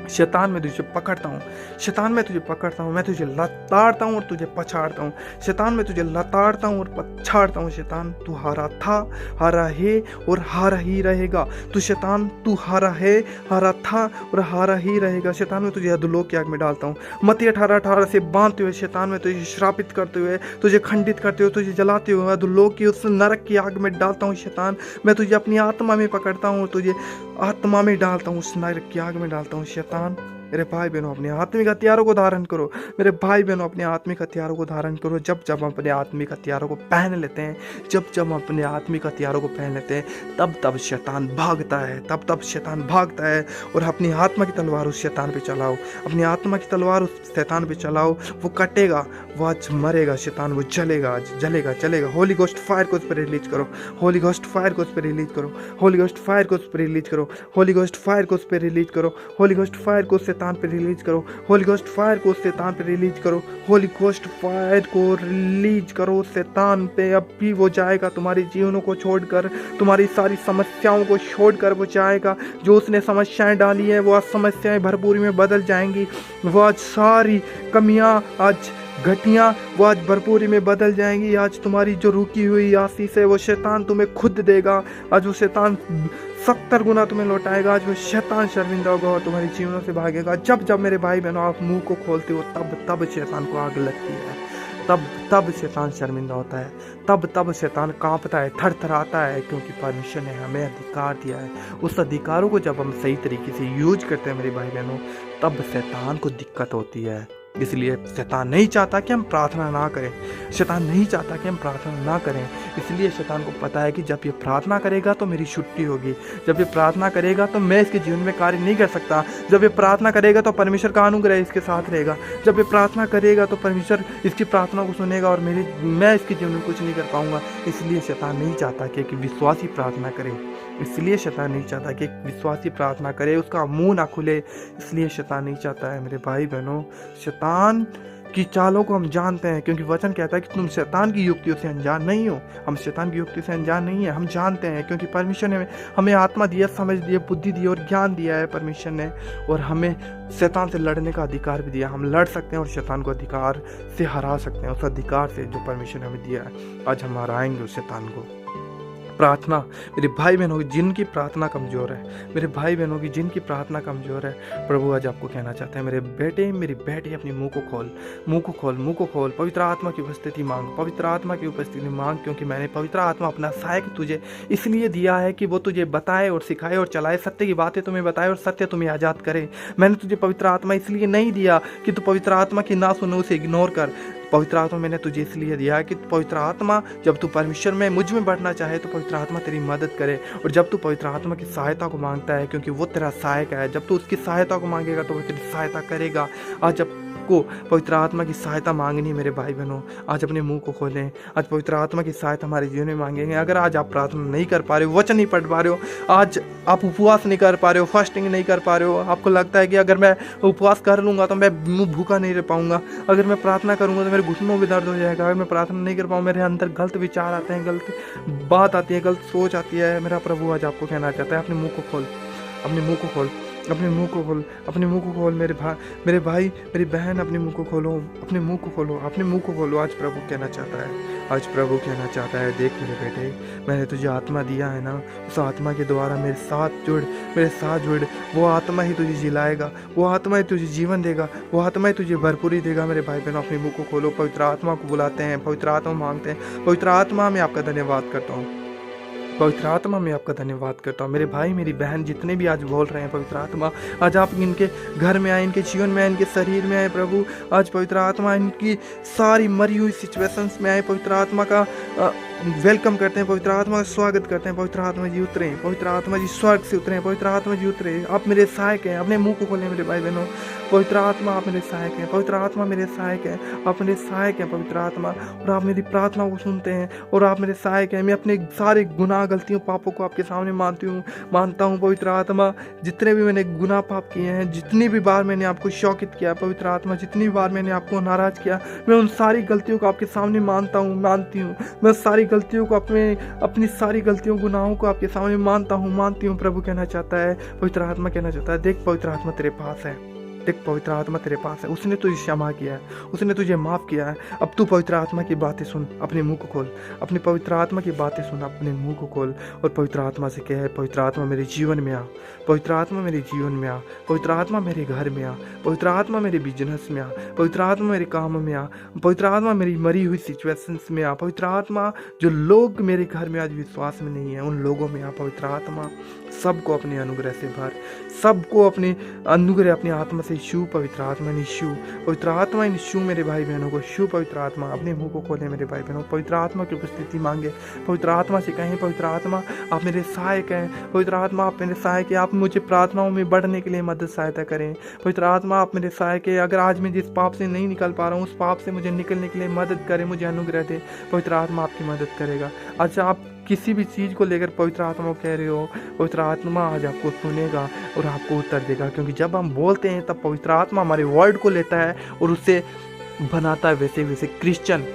शैतान मैं तुझे पकड़ता हूँ, शैतान मैं तुझे पकड़ता हूँ, मैं तुझे लताड़ता हूँ और तुझे पछाड़ता हूँ। शैतान मैं तुझे लताड़ता हूँ और पछाड़ता हूँ। शैतान तू हारा था, हारा है और हारा ही रहेगा। तू शैतान तू हारा है, हारा था और हारा ही रहेगा। शैतान मैं तुझे अधोलोक की आग में डालता हूँ। मत्ती 18:18 से बांधते हुए शैतान में तुझे श्रापित करते हुए, तुझे खंडित करते हुए, तुझे जलाते हुए अधोलोक की उस नरक की आग में डालता हूँ। शैतान मैं तुझे अपनी आत्मा में पकड़ता हूँ और तुझे आत्मा में डालता हूँ, उस नरक की आग में डालता हूँ। शैतान मेरे भाई बहनों अपने आत्मिक हथियारों को धारण करो। मेरे भाई बहनों अपने आत्मिक हथियारों को धारण करो। जब जब हम अपने आत्मिक हथियारों को पहन लेते हैं, जब जब हम अपने आत्मिक हथियारों को पहन लेते हैं, तब तब शैतान भागता है, तब तब शैतान भागता है। और अपनी आत्मा की तलवार उस शैतान पे चलाओ, अपनी आत्मा की तलवार उस शैतान पे चलाओ। वो कटेगा, वो आज मरेगा शैतान, वो जलेगा, आज जलेगा जलेगा। होली गोस्ट फायर को उस पर रिलीज करो, होली गोस्ट फायर को उस पर रिलीज करो, होली गोस्ट फायर को उस पर रिलीज करो, होली गोस्ट फायर को उस पर रिलीज करो, होली गोस्ट फायर को शैतान पे रिलीज करो, होली गोस्ट फायर को शैतान पे रिलीज करो, होली गोस्ट फायर को रिलीज करो शैतान पे। अब भी वो जाएगा, तुम्हारे जीवनों को छोड़कर, तुम्हारी सारी समस्याओं को छोड़कर वो जाएगा। जो उसने समस्याएं डाली हैं वो आज समस्याएं भरपूरी में बदल जाएंगी। वो आज सारी कमियां, आज घटियां, वो आज भरपूरी में बदल जाएंगी। आज तुम्हारी जो रुकी हुई आशीष है वो शैतान तुम्हें खुद देगा। आज वो शैतान 70 गुना तुम्हें लौटाएगा। आज वो शैतान शर्मिंदा होगा और तुम्हारे जीवनों से भागेगा। जब जब मेरे भाई बहनों आप मुंह को खोलते हो, तब तब शैतान को आग लगती है, तब तब शैतान शर्मिंदा होता है, तब तब शैतान कांपता है, थरथराता है, क्योंकि परमेश्वर ने हमें अधिकार दिया है। उस अधिकारों को जब हम सही तरीके से यूज करते हैं मेरे भाई बहनों, तब शैतान को दिक्कत होती है। इसलिए शैतान नहीं चाहता कि हम प्रार्थना ना करें, शैतान नहीं चाहता कि हम प्रार्थना ना करें। इसलिए शैतान को पता है कि जब ये प्रार्थना करेगा तो मेरी छुट्टी होगी, जब ये प्रार्थना करेगा तो मैं इसके जीवन में कार्य नहीं कर सकता, जब ये प्रार्थना करेगा तो परमेश्वर का अनुग्रह इसके साथ रहेगा, जब ये प्रार्थना करेगा तो परमेश्वर इसकी प्रार्थना को सुनेगा और मैं इसके जीवन में कुछ नहीं कर पाऊंगा। इसलिए शैतान नहीं चाहता कि एक विश्वासी प्रार्थना करे, इसलिए शैतान नहीं चाहता कि एक विश्वासी प्रार्थना करे, उसका मुंह ना खुले। इसलिए शैतान नहीं चाहता है मेरे भाई बहनों। शैतान की चालों को हम जानते हैं, क्योंकि वचन कहता है कि तुम शैतान की युक्तियों से अनजान नहीं हो। हम शैतान की युक्ति से अनजान नहीं है, हम जानते हैं, क्योंकि परमेश्वर ने हमें आत्मा दिया, समझ दिया, बुद्धि दी और ज्ञान दिया है परमेश्वर ने, और हमें शैतान से लड़ने का अधिकार भी दिया। हम लड़ सकते हैं और शैतान को अधिकार से हरा सकते हैं, उस अधिकार से जो परमेश्वर ने हमें दिया है। आज हम हराएंगे उस शैतान को। प्रार्थना मेरे भाई बहनों की जिनकी प्रार्थना कमज़ोर है, मेरे भाई बहनों की जिनकी प्रार्थना कमज़ोर है, प्रभु आज आपको कहना चाहते हैं, मेरे बेटे मेरी बेटी अपनी मुंह को खोल, मुंह को खोल, मुंह को खोल। पवित्र आत्मा की उपस्थिति मांग, पवित्र आत्मा की उपस्थिति मांग, क्योंकि मैंने पवित्र आत्मा अपना सहायक तुझे इसलिए दिया है कि वो तुझे बताए और सिखाए और चलाए, सत्य की बातें तुम्हें बताए और सत्य तुम्हें आज़ाद करे। मैंने तुझे पवित्र आत्मा इसलिए नहीं दिया कि तू पवित्र आत्मा की ना सुनो, उसे इग्नोर कर। पवित्र आत्मा मैंने तुझे इसलिए दिया है कि पवित्र आत्मा जब तू परमेश्वर में मुझ में बढ़ना चाहे तो पवित्र आत्मा तेरी मदद करे। और जब तू पवित्र आत्मा की सहायता को मांगता है, क्योंकि वो तेरा सहायक है, जब तू उसकी सहायता को मांगेगा तो वो तेरी सहायता करेगा। आज जब को पवित्र आत्मा की सहायता मांगनी मेरे भाई बहनों, आज अपने मुंह को खोलें। आज पवित्र आत्मा की सहायता हमारे जीवन में मांगेंगे। अगर आज आप प्रार्थना नहीं कर पा रहे हो, वचन नहीं पढ़ पा रहे हो, आज आप उपवास नहीं कर पा रहे हो, फास्टिंग नहीं कर पा रहे हो, आपको लगता है कि अगर मैं उपवास कर लूँगा तो मैं भूखा नहीं रह पाऊंगा, अगर मैं प्रार्थना करूँगा तो मेरे घुटनों में दर्द हो जाएगा, अगर मैं प्रार्थना नहीं कर पाऊँ मेरे अंदर गलत विचार आते हैं, गलत बात आती है, गलत सोच आती है, मेरा प्रभु आज आपको कहना चाहता है, अपने मुँह को खोल, अपने मुँह को खोल, अपने मुंह को खोल, अपने मुंह को खोल। मेरे भाई मेरी बहन अपने मुंह को खोलो, अपने मुंह को खोलो, अपने मुंह को खोलो। आज प्रभु कहना चाहता है, आज प्रभु कहना चाहता है, देख मेरे बेटे मैंने तुझे आत्मा दिया है ना, उस आत्मा के द्वारा मेरे साथ जुड़, मेरे साथ जुड़। वो आत्मा ही तुझे जिलाएगा, वो आत्मा ही तुझे जीवन देगा, वो आत्मा ही तुझे भरपूरी देगा। मेरे भाई बहनों अपने मुंह को खोलो, पवित्र आत्मा को बुलाते हैं, पवित्र आत्मा मांगते हैं। पवित्र आत्मा मैं आपका धन्यवाद करता हूँ, पवित्र आत्मा मैं आपका धन्यवाद करता हूँ। मेरे भाई मेरी बहन जितने भी आज बोल रहे हैं, पवित्र आत्मा आज आप इनके घर में आए, इनके जीवन में आए, इनके शरीर में आए प्रभु। आज पवित्र आत्मा इनकी सारी मरी हुई सिचुएशंस में आए, पवित्र आत्मा का वेलकम करते हैं, पवित्र आत्मा का स्वागत करते हैं। पवित्र आत्मा जी उतरे, पवित्र आत्मा जी स्वर्ग से उतरे, पवित्र आत्मा जी उतरे। आप मेरे सहायक हैं, अपने मुंह को खोलें मेरे भाई बहनों। पवित्र आत्मा आप मेरे सहायक हैं, पवित्र आत्मा मेरे सहायक हैं, आप मेरे सहायक हैं पवित्र आत्मा, और आप मेरी प्रार्थना को सुनते हैं और आप मेरे सहायक हैं। मैं अपने सारे गुनाह गलतियों पापों को आपके सामने मानता हूँ पवित्र आत्मा। जितने भी मैंने गुनाह पाप किए हैं, जितनी भी बार मैंने आपको शौकित किया पवित्र आत्मा, जितनी बार मैंने आपको नाराज किया, मैं उन सारी गलतियों को आपके सामने मानती हूँ। मैं सारी गलतियों को अपनी सारी गलतियों गुनाहों को आपके सामने मानती हूँ। प्रभु कहना चाहता है, पवित्र आत्मा कहना चाहता है, देख पवित्र आत्मा तेरे पास है, देख पवित्र आत्मा तेरे पास है, उसने तुझे क्षमा किया है, उसने तुझे माफ किया है। अब तू पवित्र आत्मा की बातें सुन, अपने मुंह को खोल, अपनी पवित्र आत्मा की बातें सुन, अपने मुंह को खोल और पवित्र आत्मा से कह, पवित्र आत्मा मेरे जीवन में आ, पवित्र आत्मा मेरे जीवन में आ, पवित्र आत्मा मेरे घर में आ, पवित्र आत्मा मेरे बिजनेस में आ, पवित्र आत्मा मेरे काम में आ, पवित्र आत्मा मेरी मरी हुई सिचुएशंस में आ, पवित्र आत्मा जो लोग मेरे घर में आज विश्वास में नहीं है उन लोगों में आ, पवित्र आत्मा सबको अपने अनुग्रह से भर, सबको अपने अनुग्रह अपनी आत्मा से छू। पवित्र आत्मा ने छू, पवित्र आत्मा ने छू मेरे भाई बहनों को छू। पवित्र आत्मा अपने मुंह को खोले मेरे भाई बहनों, पवित्र आत्मा की उपस्थिति मांगे, पवित्र आत्मा से कहें पवित्र आत्मा आप मेरे सहायक हैं, पवित्र आत्मा आप मेरे सहायक हैं, आप मुझे प्रार्थनाओं में बढ़ने के लिए मदद सहायता करें। पवित्र आत्मा आप मेरे सहायक हैं, अगर आज मैं जिस पाप से नहीं निकल पा रहा हूँ उस पाप से मुझे निकलने के लिए मदद करें, मुझे अनुग्रह दे। पवित्र आत्मा आपकी मदद करेगा। अच्छा, आप किसी भी चीज़ को लेकर पवित्र आत्मा को कह रहे हो, पवित्र आत्मा आज आपको सुनेगा और आपको उत्तर देगा, क्योंकि जब हम बोलते हैं तब पवित्र आत्मा हमारे वर्ड को लेता है और उससे बनाता है वैसे वैसे क्रिश्चियन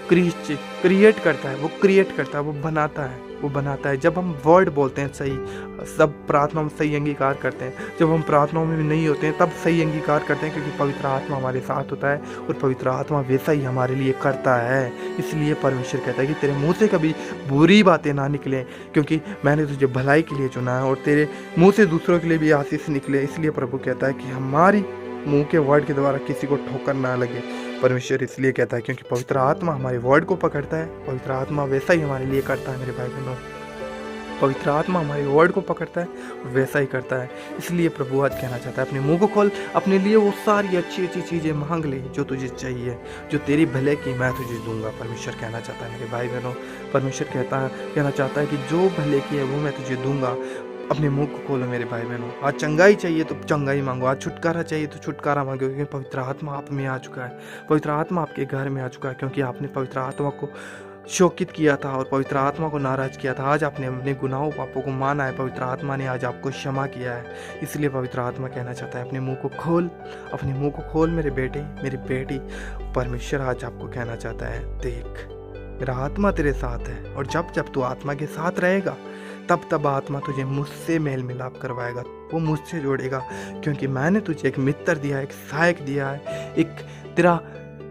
क्रिएट करता है, वो क्रिएट करता है, वो बनाता है। जब हम वर्ड बोलते हैं सही, सब प्रार्थना में सही अंगीकार करते हैं, जब हम प्रार्थनाओं में नहीं होते हैं तब सही अंगीकार करते हैं, क्योंकि पवित्र आत्मा हमारे साथ होता है और पवित्र आत्मा वैसा ही हमारे लिए करता है। इसलिए परमेश्वर कहता है कि तेरे मुंह से कभी बुरी बातें ना निकले, क्योंकि मैंने तुझे भलाई के लिए चुना है और तेरे मुंह से दूसरों के लिए भी आशीष निकले। इसलिए प्रभु कहता है कि हमारी मुंह के वर्ड के द्वारा किसी को ठोकर ना लगे। परमेश्वर इसलिए कहता है क्योंकि पवित्र आत्मा हमारे वर्ड को पकड़ता है, पवित्र आत्मा वैसा ही हमारे लिए करता है। मेरे भाई बहनों, पवित्र आत्मा हमारे वर्ड को पकड़ता है और वैसा ही करता है। इसलिए प्रभु आज कहना चाहता है, अपने मुंह को खोल, अपने लिए वो सारी अच्छी अच्छी चीज़ें मांग ले जो तुझे चाहिए, जो तेरी भले की मैं तुझे दूंगा। परमेश्वर कहना चाहता है मेरे भाई बहनों, परमेश्वर कहना चाहता है कि जो भले की है वो मैं तुझे दूंगा। अपने मुंह को खोलो मेरे भाई बहनों। आज चंगाई चाहिए तो चंगाई मांगो, आज छुटकारा चाहिए तो छुटकारा मांगो, क्योंकि पवित्र आत्मा आप में आ चुका है, पवित्र आत्मा आपके घर में आ चुका है, क्योंकि आपने पवित्र आत्मा को शोकित किया था और पवित्र आत्मा को नाराज किया था। आज आपने अपने गुनाहों पापों को माना है, पवित्र आत्मा ने आज आपको क्षमा किया है। इसलिए पवित्र आत्मा कहना चाहता है, अपने मुंह को खोल, अपने मुंह को खोल मेरे बेटे मेरी बेटी। परमेश्वर आज आपको कहना चाहता है, देख मेरा आत्मा तेरे साथ है, और जब जब तू आत्मा के साथ रहेगा तब तब आत्मा तुझे मुझसे मेल मिलाप करवाएगा, वो मुझसे जोड़ेगा, क्योंकि मैंने तुझे एक मित्र दिया है, एक सहायक दिया है, एक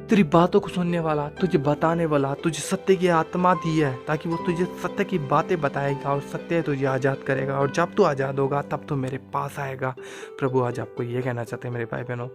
तेरी बातों को सुनने वाला, तुझे बताने वाला, तुझे सत्य की आत्मा दी है, ताकि वो तुझे सत्य की बातें बताएगा और सत्य तुझे आज़ाद करेगा। और जब तू आज़ाद होगा तब तू मेरे पास आएगा। प्रभु आज आपको ये कहना चाहते हैं मेरे भाई बहनों,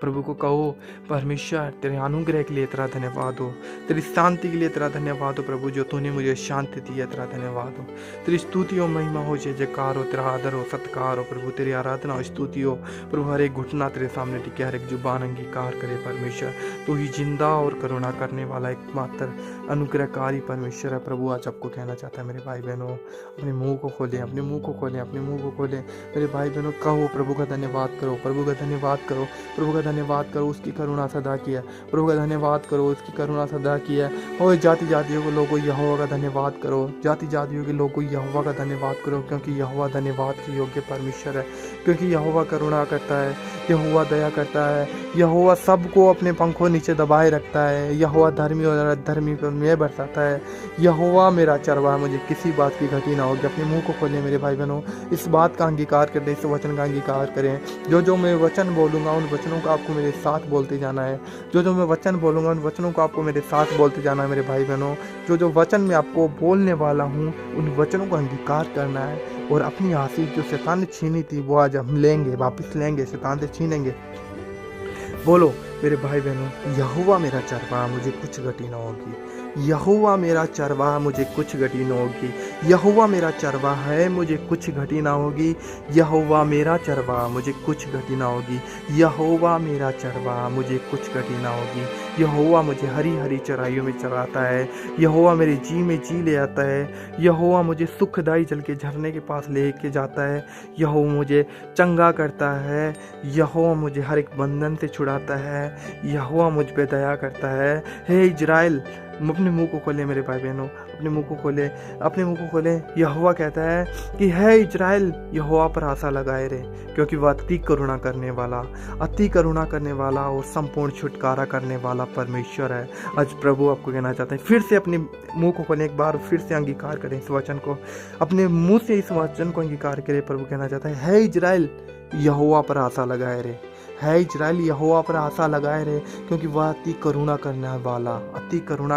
प्रभु को कहो, परमेश्वर तेरे अनुग्रह के लिए तेरा धन्यवाद हो, तेरी शांति के लिए तेरा धन्यवाद हो प्रभु, जो तूने मुझे शांति दी है, तेरा धन्यवाद हो। तेरी स्तुति हो, महिमा हो, जय जयकार हो, तेरा आदर हो, सत्कार हो प्रभु, तेरी आराधना हो, स्तुति हो प्रभु। हर एक घुटना तेरे सामने टिके, हर एक जुबान अंगीकार करे परमेश्वर, तू ही जिंदा और करुणा करने वाला एकमात्र अनुग्रहकारी परमेश्वर है। प्रभु आज आपको कहना चाहता है मेरे भाई बहनों, अपने मुंह को खोलें, अपने मुंह को खोलें, अपने मुंह को खोलें मेरे भाई बहनों। कहो प्रभु का धन्यवाद करो, प्रभु का धन्यवाद करो, प्रभु का धन्यवाद करो, उसकी करुणा सदा की है। प्रभु का धन्यवाद करो, उसकी करुणा सदा की है। और जाति जातियों के लोगों यहोवा का धन्यवाद करो, जाति जातियों के लोगों यहोवा का धन्यवाद करो, क्योंकि यहोवा धन्यवाद के योग्य परमेश्वर है, क्योंकि यहोवा करुणा करता है, यहोवा दया करता है, यहोवा सबको अपने पंखों नीचे दबाए रखता है, यहोवा धर्मी और अधर्मी पर मेल बरसाता है। यहोवा मेरा चरवाहा, मुझे किसी बात की घटी ना होगी। अपने मुंह को खोलें मेरे भाई बहनों, इस बात का अंगीकार करें, इस वचन का अंगीकार करें। जो मैं वचन बोलूँगा उन वचनों को आपको मेरे साथ बोलते जाना है, जो मैं वचन बोलूँगा उन वचनों को आपको मेरे साथ बोलते जाना है मेरे भाई बहनों। जो वचन मैं आपको बोलने वाला हूँ उन वचनों का अंगीकार करना है, और अपनी आशीष जो शैतान ने छीनी थी वो आज हम लेंगे, वापस लेंगे, शैतान से छीनेंगे। बोलो मेरे भाई बहनों, यहोवा मेरा चरवाहा, मुझे कुछ घटी न होगी। यहोवा मेरा चरवाहा, मुझे कुछ घटी न होगी। यहोवा मेरा चरवाहा है, मुझे कुछ घटी ना होगी। यहोवा मेरा चरवाहा, मुझे कुछ घटी ना होगी। यहोवा मेरा चरवाहा, मुझे कुछ घटी ना होगी। यहोवा मुझे हरी हरी चराइयों में चराता है। यहोवा मेरे जी में जी ले आता है। यहोवा मुझे सुखदाई जल के झरने के पास लेके जाता है। यहोवा मुझे चंगा करता है। यहोवा मुझे हर एक बंधन से छुड़ाता है। यहोवा मुझ पे दया करता है। हे इजराइल, अपने मुंह को खोले मेरे भाई बहनों, अपने मुंह को खोले, अपने मुंह को खोले। यहोवा कहता है कि हे इजराइल, यहोवा पर आशा लगाए रहे, क्योंकि वह अति करुणा करने वाला और संपूर्ण छुटकारा करने वाला परमेश्वर है। आज प्रभु आपको कहना चाहते हैं, फिर से अपने मुंह को खोलें, एक बार फिर से अंगीकार करें इस वचन को, अपने मुंह से इस वचन को अंगीकार करें। प्रभु कहना चाहता है, हे इजराइल, यहोवा पर आशा लगाए रहे। है इजराइल, यहोवा पर आशा लगाए रहे, क्योंकि वह अति करुणा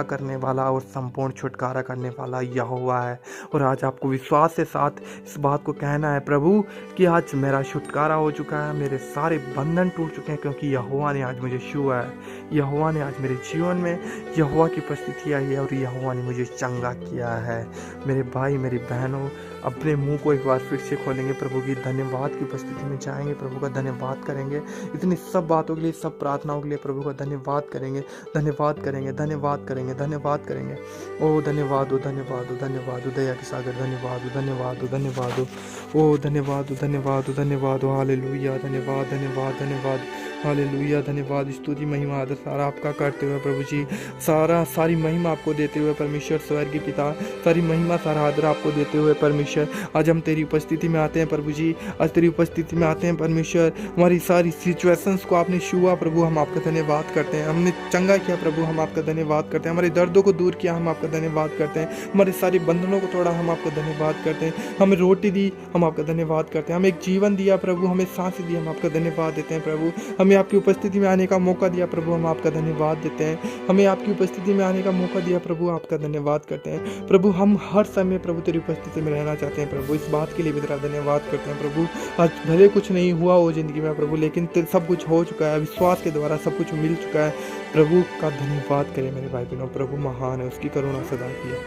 करने वाला और संपूर्ण छुटकारा करने वाला यहोवा है। और आज आपको विश्वास के साथ इस बात को कहना है प्रभु कि आज मेरा छुटकारा हो चुका है, मेरे सारे बंधन टूट चुके हैं, क्योंकि यहोवा ने आज मुझे छुआ है। यहोवा ने आज मेरे जीवन में यहोवा की उपस्थिति आई है और यहोवा ने मुझे चंगा किया है। मेरे भाई मेरी बहनों, अपने मुंह को एक बार फिर से खोलेंगे, प्रभु की धन्यवाद की उपस्थिति में जाएंगे, प्रभु का धन्यवाद करेंगे। इतनी सब बातों के लिए, सब प्रार्थनाओं के लिए प्रभु का धन्यवाद करेंगे, धन्यवाद करेंगे, धन्यवाद करेंगे, धन्यवाद करेंगे। ओ धन्यवाद, ओ धन्यवाद, ओ धन्यवाद, दया के सागर धन्यवाद, ओ धन्यवाद, ओ धन्यवाद, ओ धन्यवाद, ओ धन्यवाद, ओ धन्यवाद, हालेलुया, धन्यवाद, धन्यवाद, धन्यवाद, हालेलुया, धन्यवाद। स्तुति महिमा आदर सारा आपका करते हुए प्रभु जी, सारी महिमा आपको देते हुए परमेश्वर स्वर्गीय पिता, सारी महिमा सारा आदर आपको देते हुए परमेश्वर, आज हम तेरी उपस्थिति में आते हैं प्रभु जी, आज तेरी उपस्थिति में आते हैं परमेश्वर। हमारी सारी सिचुएशंस को आपने छुआ प्रभु, हम आपका धन्यवाद करते हैं। हमने चंगा किया प्रभु, हम आपका धन्यवाद करते हैं। हमारे दर्दों को दूर किया, हम आपका धन्यवाद करते हैं। हमारे सारे बंधनों को तोड़ा, हम आपका धन्यवाद करते हैं। हमें रोटी दी, हम आपका धन्यवाद करते हैं। हमें एक जीवन दिया प्रभु, हमें सांस दी, हम आपका धन्यवाद देते हैं प्रभु। हमें आपकी उपस्थिति में आने का मौका दिया प्रभु, हम आपका धन्यवाद देते हैं। हमें आपकी उपस्थिति में आने का मौका दिया प्रभु, आपका धन्यवाद करते हैं प्रभु। हम हर समय प्रभु तेरी उपस्थिति में रहना चाहते हैं प्रभु, इस बात के लिए भी तेरा धन्यवाद करते हैं प्रभु। आज भले कुछ नहीं हुआ हो जिंदगी में प्रभु, लेकिन सब कुछ हो चुका है, विश्वास के द्वारा सब कुछ मिल चुका है। प्रभु का धन्यवाद करें मेरे भाई बहनों, प्रभु महान है, उसकी करुणा सदा की है।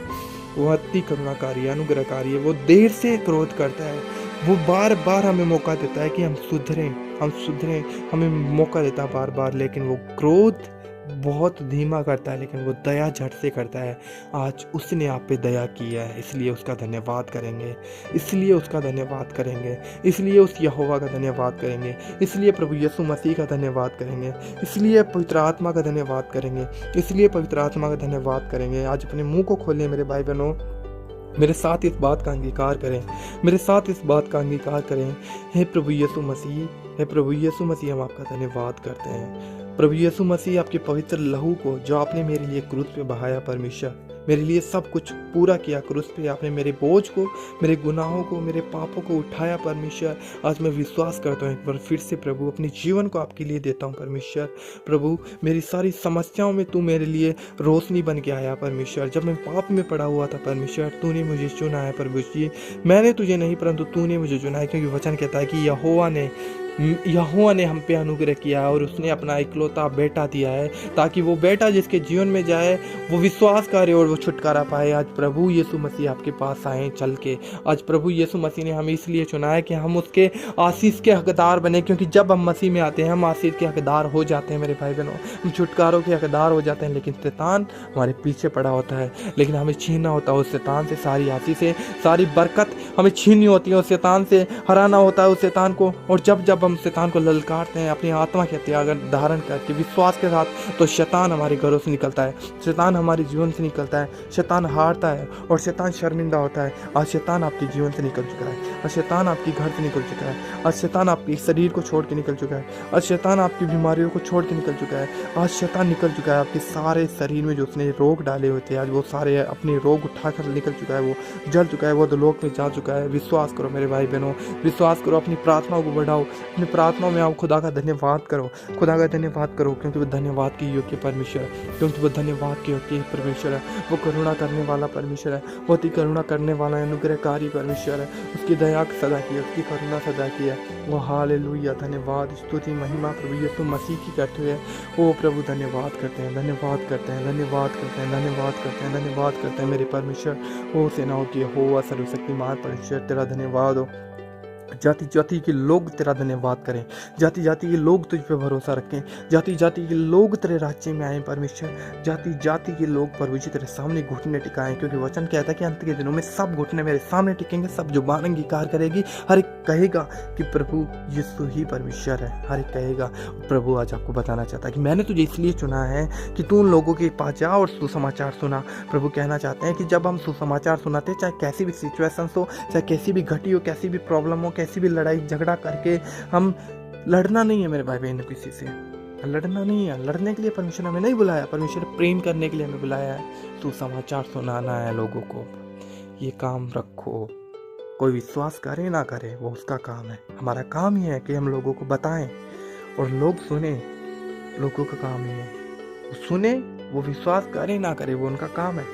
वो अति करुणाकारी है, अनुग्रहकारी है। वो देर से क्रोध करता है, वो बार बार हमें मौका देता है कि हम सुधरें, हमें मौका देता है बार बार, लेकिन वो क्रोध बहुत धीमा करता है, लेकिन वो दया झट से करता है। आज उसने आप पे दया किया है, इसलिए उसका धन्यवाद करेंगे, इसलिए उसका धन्यवाद करेंगे, इसलिए उस यहोवा का धन्यवाद करेंगे, इसलिए प्रभु यीशु मसीह का धन्यवाद करेंगे, इसलिए पवित्र आत्मा का धन्यवाद करेंगे, इसलिए पवित्र आत्मा का धन्यवाद करेंगे। आज अपने मुंह को खोलें मेरे भाई बहनों, मेरे साथ इस बात का अंगीकार करें, मेरे साथ इस बात का अंगीकार करें। हे प्रभु यीशु मसीह, हे प्रभु यीशु मसीह, हम आपका धन्यवाद करते हैं। प्रभु यीशु मसीह, आपके पवित्र लहू को जो आपने मेरे लिए क्रूस पे बहाया परमेश्वर, मेरे लिए सब कुछ पूरा किया क्रूस पे, आपने मेरे बोझ को, मेरे गुनाहों को, मेरे पापों को उठाया परमेश्वर। आज मैं विश्वास करता हूँ एक बार फिर से प्रभु, अपने जीवन को आपके लिए देता हूँ परमेश्वर। प्रभु मेरी सारी समस्याओं में तू मेरे लिए रोशनी बन के आया परमेश्वर। जब मैं पाप में पड़ा हुआ था परमेश्वर, तूने मुझे चुना है प्रभु जी। मैंने तुझे नहीं परंतु तूने मुझे चुना है, क्योंकि वचन कहता है कि यहोवा ने हम पे अनुग्रह किया और उसने अपना इकलौता बेटा दिया है, ताकि वो बेटा जिसके जीवन में जाए वो विश्वास करे और वो छुटकारा पाए। आज प्रभु यीशु मसीह आपके पास आए चल के। आज प्रभु यीशु मसीह ने हमें इसलिए चुना है कि हम उसके आशीष के हकदार बने, क्योंकि जब हम मसीह में आते हैं हम आशीष के हकदार हो जाते हैं मेरे भाई बहनों, हम छुटकारों के हकदार हो जाते हैं। लेकिन शैतान हमारे पीछे पड़ा होता है, लेकिन हमें छीनना होता है उस शैतान से, सारी आशीषें, सारी बरकत हमें छीननी होती है, उस शैतान से हराना होता है उस शैतान को। और जब हम शैतान को ललकारते हैं अपनी आत्मा के हथियार धारण करके विश्वास के साथ, तो शैतान हमारे घरों से निकलता है, शैतान हमारे जीवन से निकलता है, शैतान हारता है और शैतान शर्मिंदा होता है। आज शैतान आपके जीवन से निकल चुका है, आज शैतान आपके घर से निकल चुका है, आज शैतान आपके शरीर को छोड़ के निकल चुका है, आज शैतान आपकी बीमारियों को छोड़ के निकल चुका है, आज शैतान निकल चुका है आपके सारे शरीर में जो उसने रोग डाले हुए थे, आज वो सारे अपने रोग उठाकर निकल चुका है, वो जल चुका है, वो लोक में जा चुका है। विश्वास करो मेरे भाई बहनों, विश्वास करो, अपनी प्रार्थनाओं को बढ़ाओ, अपनी प्रार्थनाओं में आओ, खुदा का धन्यवाद करो, खुदा का धन्यवाद करो, क्योंकि वो धन्यवाद की योग्य परमेश्वर है, क्योंकि वो धन्यवाद की योग्य परमेश्वर है। वो करुणा करने वाला परमेश्वर है, बहुत ही करुणा करने वाला अनुग्रहकारी परमेश्वर है। उसकी दया सदा की है, उसकी करुणा सदा की है। वो हालेलुया, धन्यवाद, स्तुति महिमा प्रभु यीशु मसीह की करते हुए वो प्रभु धन्यवाद करते हैं, धन्यवाद करते हैं, धन्यवाद करते हैं, धन्यवाद करते हैं, धन्यवाद करते हैं मेरे परमेश्वर। ओ सेनाओं की हो सर्वशक्तिमान परमेश्वर, तेरा धन्यवाद हो। जाति जाति के लोग तेरा धन्यवाद करें, जाति जाति के लोग तुझ पे भरोसा रखें, जाति जाति के लोग तेरे राज्य में आए परमेश्वर, जाति जाति के लोग प्रभु जी तेरे सामने घुटने टिकाएं, क्योंकि वचन कहता है कि अंत के दिनों में सब घुटने मेरे सामने टिकेंगे, सब जुबान अंगीकार करेगी, हर एक कहेगा कि प्रभु यीशु ही परमेश्वर है, हर एक कहेगा। प्रभु आज आपको बताना चाहता है कि मैंने तुझे इसलिए चुना है कि तू उन लोगों के पास जा और सुसमाचार सुना। प्रभु कहना चाहते हैं कि जब हम सुसमाचार सुनाते, चाहे कैसी भी सिचुएशन हो, चाहे कैसी भी घटी हो, कैसी भी प्रॉब्लम हो, कैसी भी लड़ाई झगड़ा करके, हम लड़ना नहीं है मेरे भाई बहन, किसी से लड़ना नहीं है। लड़ने के लिए परमेश्वर हमें नहीं बुलाया, परमेश्वर प्रेम करने के लिए हमें बुलाया है, सुसमाचार सुनाना है लोगों को। ये काम रखो, कोई विश्वास करे ना करे वो उसका काम है। हमारा काम ही है कि हम लोगों को बताएं और लोग सुने। लोगों का काम ही है, वो सुने, वो विश्वास करे ना करे वो उनका काम है।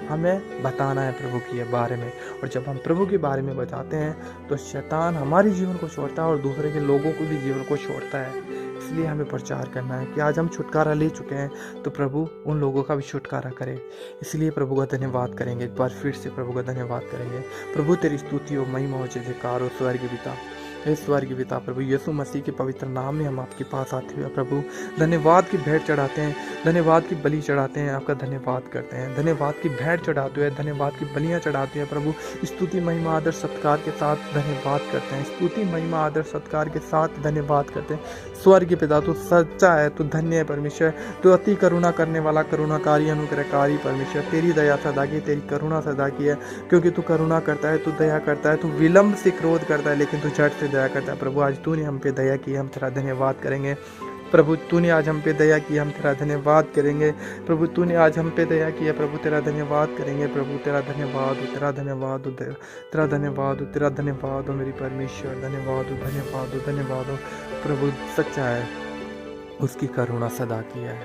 हमें बताना है प्रभु के बारे में, और जब हम प्रभु के बारे में बताते हैं तो शैतान हमारे जीवन को छोड़ता है और दूसरे के लोगों को भी जीवन को छोड़ता है। इसलिए हमें प्रचार करना है कि आज हम छुटकारा ले चुके हैं तो प्रभु उन लोगों का भी छुटकारा करे। इसलिए प्रभु का धन्यवाद करेंगे, एक बार फिर से प्रभु का धन्यवाद करेंगे। प्रभु तेरी स्तुति हो, महिमा हो, जयकार हो स्वर्गीय पिता। हे स्वर्गीय पिता, प्रभु यीशु मसीह के पवित्र नाम में हम आपके पास आते हुए प्रभु धन्यवाद की भेंट चढ़ाते हैं, धन्यवाद की बलि चढ़ाते हैं, आपका धन्यवाद करते हैं। धन्यवाद की भेंट चढ़ाते हुए, धन्यवाद की बलियां चढ़ाते हैं प्रभु। स्तुति महिमा आदर सत्कार के साथ धन्यवाद करते हैं, स्तुति महिमा आदर सत्कार के साथ धन्यवाद करते हैं। स्वर्गीय पिता, तू सच्चा है, तू धन्य है परमेश्वर, तू अति करुणा करने वाला, करुणाकारी, अनुग्रहकारी परमेश्वर। तेरी दया सदा की, तेरी करुणा सदा की है, क्योंकि तू करुणा करता है, तू दया करता है, तू विलंब से क्रोध करता है लेकिन तू झट से दया करता है। प्रभु आज तूने हम पे दया की, हम तेरा धन्यवाद करेंगे। प्रभु तूने आज हम पे दया की, हम तेरा धन्यवाद करेंगे। प्रभु तूने आज हम पे दया किया, प्रभु तेरा धन्यवाद करेंगे। प्रभु तेरा धन्यवाद हो, तेरा धन्यवाद हो, तेरा धन्यवाद हो, तेरा धन्यवाद हो मेरी परमेश्वर। धन्यवाद हो, धन्यवाद हो, धन्यवाद हो। प्रभु सच्चा है, उसकी करुणा सदा की है,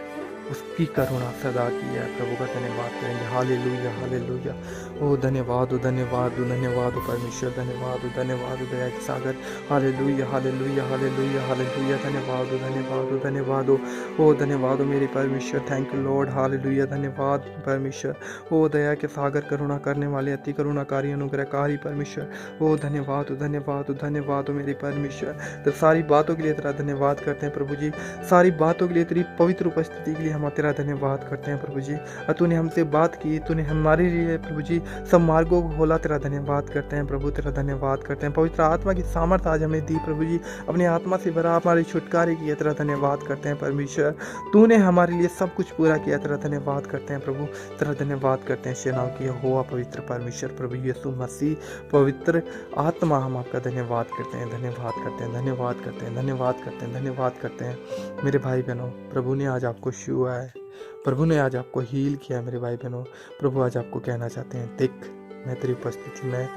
उसकी करुणा सदा की है। प्रभु का धन्यवाद करेंगे। Hallelujah, hallelujah. ओ धन्यवाद हो, धन्यवाद हो, धन्यवाद हो परमेश्वर। धन्यवाद हो, धन्यवाद हो दया के सागर। हालेलुया, हालेलुया, हालेलुया, हालेलुया। धन्यवाद हो, धन्यवाद हो, धन्यवाद हो। ओ धन्यवाद हो मेरे परमेश्वर। Thank you Lord. हालेलुया, धन्यवाद परमेश्वर। ओ दया के सागर, करुणा करने वाले, अति करुणाकारी, अनुग्रहकारी परमेश्वर। ओ धन्यवाद हो, धन्यवाद हो, धन्यवाद हो मेरी परमेश्वर। तो सारी बातों के लिए तेरा धन्यवाद करते हैं प्रभु जी, सारी बातों के लिए, तेरी पवित्र उपस्थिति के लिए हम तेरा धन्यवाद करते हैं प्रभु जी। और तूने हमसे बात की, तूने हमारे लिए प्रभु जी सब मार्गों को खोला, तेरा धन्यवाद करते हैं प्रभु, तेरा धन्यवाद करते हैं। पवित्र आत्मा की सामर्थ आज हमें दी प्रभु जी, अपनी आत्मा से भरा, हमारे छुटकारे किया, तेरा धन्यवाद करते हैं परमेश्वर। तूने हमारे लिए सब कुछ पूरा किया, तेरा धन्यवाद करते हैं प्रभु, तेरा धन्यवाद करते हैं। सेनाओं की यहोवा पवित्र परमेश्वर प्रभु यीशु मसीह पवित्र आत्मा, हम आपका धन्यवाद करते हैं, धन्यवाद करते हैं, धन्यवाद करते हैं, धन्यवाद करते हैं, धन्यवाद करते हैं। मेरे भाई बहनों, प्रभु ने आज आपको छुआ है, प्रभु ने आज आपको हील किया है। मेरे भाई बहनों, प्रभु आज आपको कहना चाहते हैं, देख मैं तेरी उपस्थिति में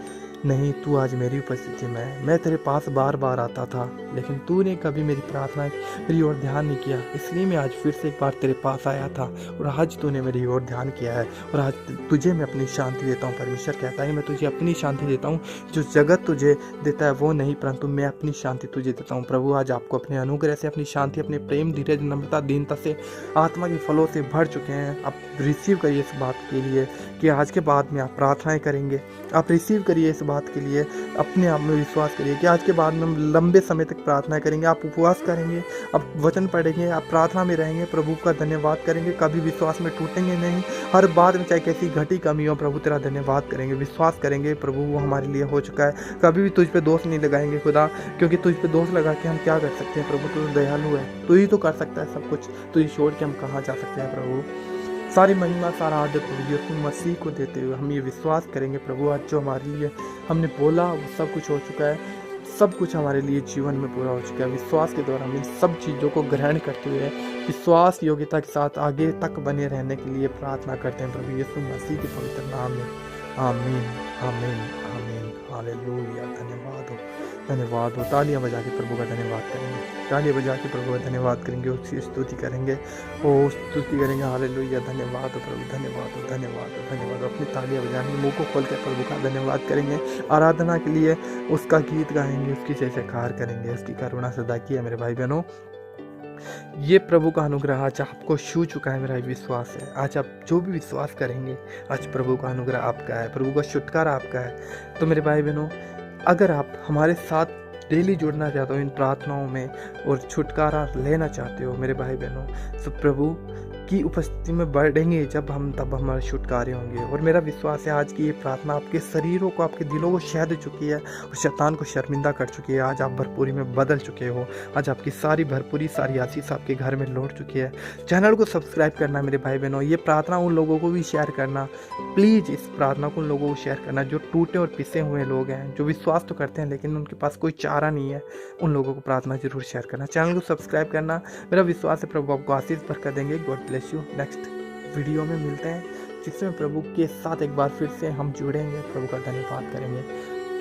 नहीं, तू आज मेरी उपस्थिति में। मैं तेरे पास बार बार आता था लेकिन तूने कभी मेरी प्रार्थना मेरी ओर ध्यान नहीं किया, इसलिए मैं आज फिर से एक बार तेरे पास आया था और आज तूने मेरी ओर ध्यान किया है और आज तुझे मैं अपनी शांति देता हूँ। परमेश्वर कहता है मैं तुझे अपनी शांति देता हूँ, जो जगत तुझे देता है वो नहीं, परंतु मैं अपनी शांति तुझे देता हूँ। प्रभु आज आपको अपने अनुग्रह से, अपनी शांति, अपने प्रेम, धीरज, नम्रता, दीनता से, आत्मा के फलों से भर चुके हैं। आप रिसीव करिए इस बात के लिए कि आज के बाद में आप प्रार्थनाएं करेंगे। आप रिसीव करिए इस बात के लिए, अपने आप में विश्वास करिए कि आज के बाद में हम लंबे समय तक प्रार्थना करेंगे। आप उपवास करेंगे, आप वचन पढ़ेंगे, आप प्रार्थना में रहेंगे, प्रभु का धन्यवाद करेंगे, कभी विश्वास में टूटेंगे नहीं। हर बात में चाहे कैसी घटी कमी हो, प्रभु तेरा धन्यवाद करेंगे, विश्वास करेंगे प्रभु वो हमारे लिए हो चुका है। कभी भी तुझ पे दोष नहीं लगाएंगे खुदा, क्योंकि तुझ पे दोष लगा के हम क्या कर सकते हैं प्रभु, तू दयालु है, तू ही तो कर सकता है सब कुछ, तुझे छोड़ के हम कहाँ जा सकते हैं प्रभु। सारी महिमा, सारा आदर प्रभु यीशु मसीह को देते हुए हम ये विश्वास करेंगे प्रभु आज जो हमारे लिए हमने बोला वो सब कुछ हो चुका है, सब कुछ हमारे लिए जीवन में पूरा हो चुका है। विश्वास के द्वारा हम इन सब चीज़ों को ग्रहण करते हुए विश्वास योग्यता के साथ आगे तक बने रहने के लिए प्रार्थना करते हैं प्रभु यीशु मसीह के पवित्र नाम में। आमीन, आमीन, आमीन। हालेलुया। धन्यवाद हो, धन्यवाद हो। तालियां बजा के प्रभु का धन्यवाद करेंगे, तालियां बजा के प्रभु का धन्यवाद करेंगे, उसकी स्तुति करेंगे, ओ स्तुति करेंगे। हालेलुया। धन्यवाद हो प्रभु, धन्यवाद हो, धन्यवाद हो, धन्यवाद हो। अपनी तालियां बजाएंगे, मुंह को खोल कर प्रभु का धन्यवाद करेंगे, आराधना के लिए उसका गीत गाएंगे, उसकी जय जयकार करेंगे। उसकी करुणा सदा की है मेरे भाई बहनों। ये प्रभु का अनुग्रह आज आपको छू चुका है, मेरा विश्वास है। आज आप जो भी विश्वास करेंगे, आज प्रभु का अनुग्रह आपका है, प्रभु का छुटकारा आपका है। तो मेरे भाई बहनों, अगर आप हमारे साथ डेली जुड़ना चाहते हो इन प्रार्थनाओं में और छुटकारा लेना चाहते हो मेरे भाई बहनों, तो प्रभु की उपस्थिति में बढ़ेंगे जब हम, तब हमारे छुटकारे होंगे। और मेरा विश्वास है आज की ये प्रार्थना आपके शरीरों को, आपके दिलों को शहद चुकी है और शैतान को शर्मिंदा कर चुकी है। आज आप भरपूरी में बदल चुके हो, आज आपकी सारी भरपूरी, सारी आशीष आपके घर में लौट चुकी है। चैनल को सब्सक्राइब करना मेरे भाई बहनों, ये प्रार्थना उन लोगों को भी शेयर करना प्लीज़, इस प्रार्थना को उन लोगों को शेयर करना जो टूटे और पिसे हुए लोग हैं, जो विश्वास तो करते हैं लेकिन उनके पास कोई चारा नहीं है। उन लोगों को प्रार्थना जरूर शेयर करना, चैनल को सब्सक्राइब करना। मेरा विश्वास है प्रभु आपको आशीष भर देंगे। God bless you. Next video में मिलते हैं जिसमें प्रभु के साथ एक बार फिर से हम जुड़ेंगे, प्रभु का धन्यवाद करेंगे।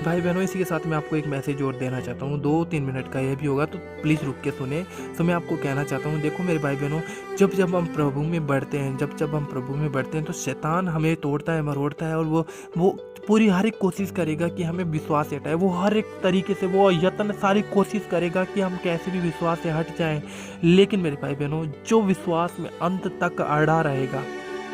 भाई बहनों, इसी के साथ मैं आपको एक मैसेज और देना चाहता हूँ, 2-3 मिनट का ये भी होगा, तो प्लीज़ रुक के सुने। तो मैं आपको कहना चाहता हूँ, देखो मेरे भाई बहनों, जब जब हम प्रभु में बढ़ते हैं, जब जब हम प्रभु में बढ़ते हैं, तो शैतान हमें तोड़ता है, मरोड़ता है, और वो पूरी हर एक कोशिश करेगा कि हमें विश्वास से हटाए। वो हर एक तरीके से वो यत्न सारी कोशिश करेगा कि हम कैसे भी विश्वास से हट जाएं। लेकिन मेरे भाई बहनों, जो विश्वास में अंत तक अड़ा रहेगा,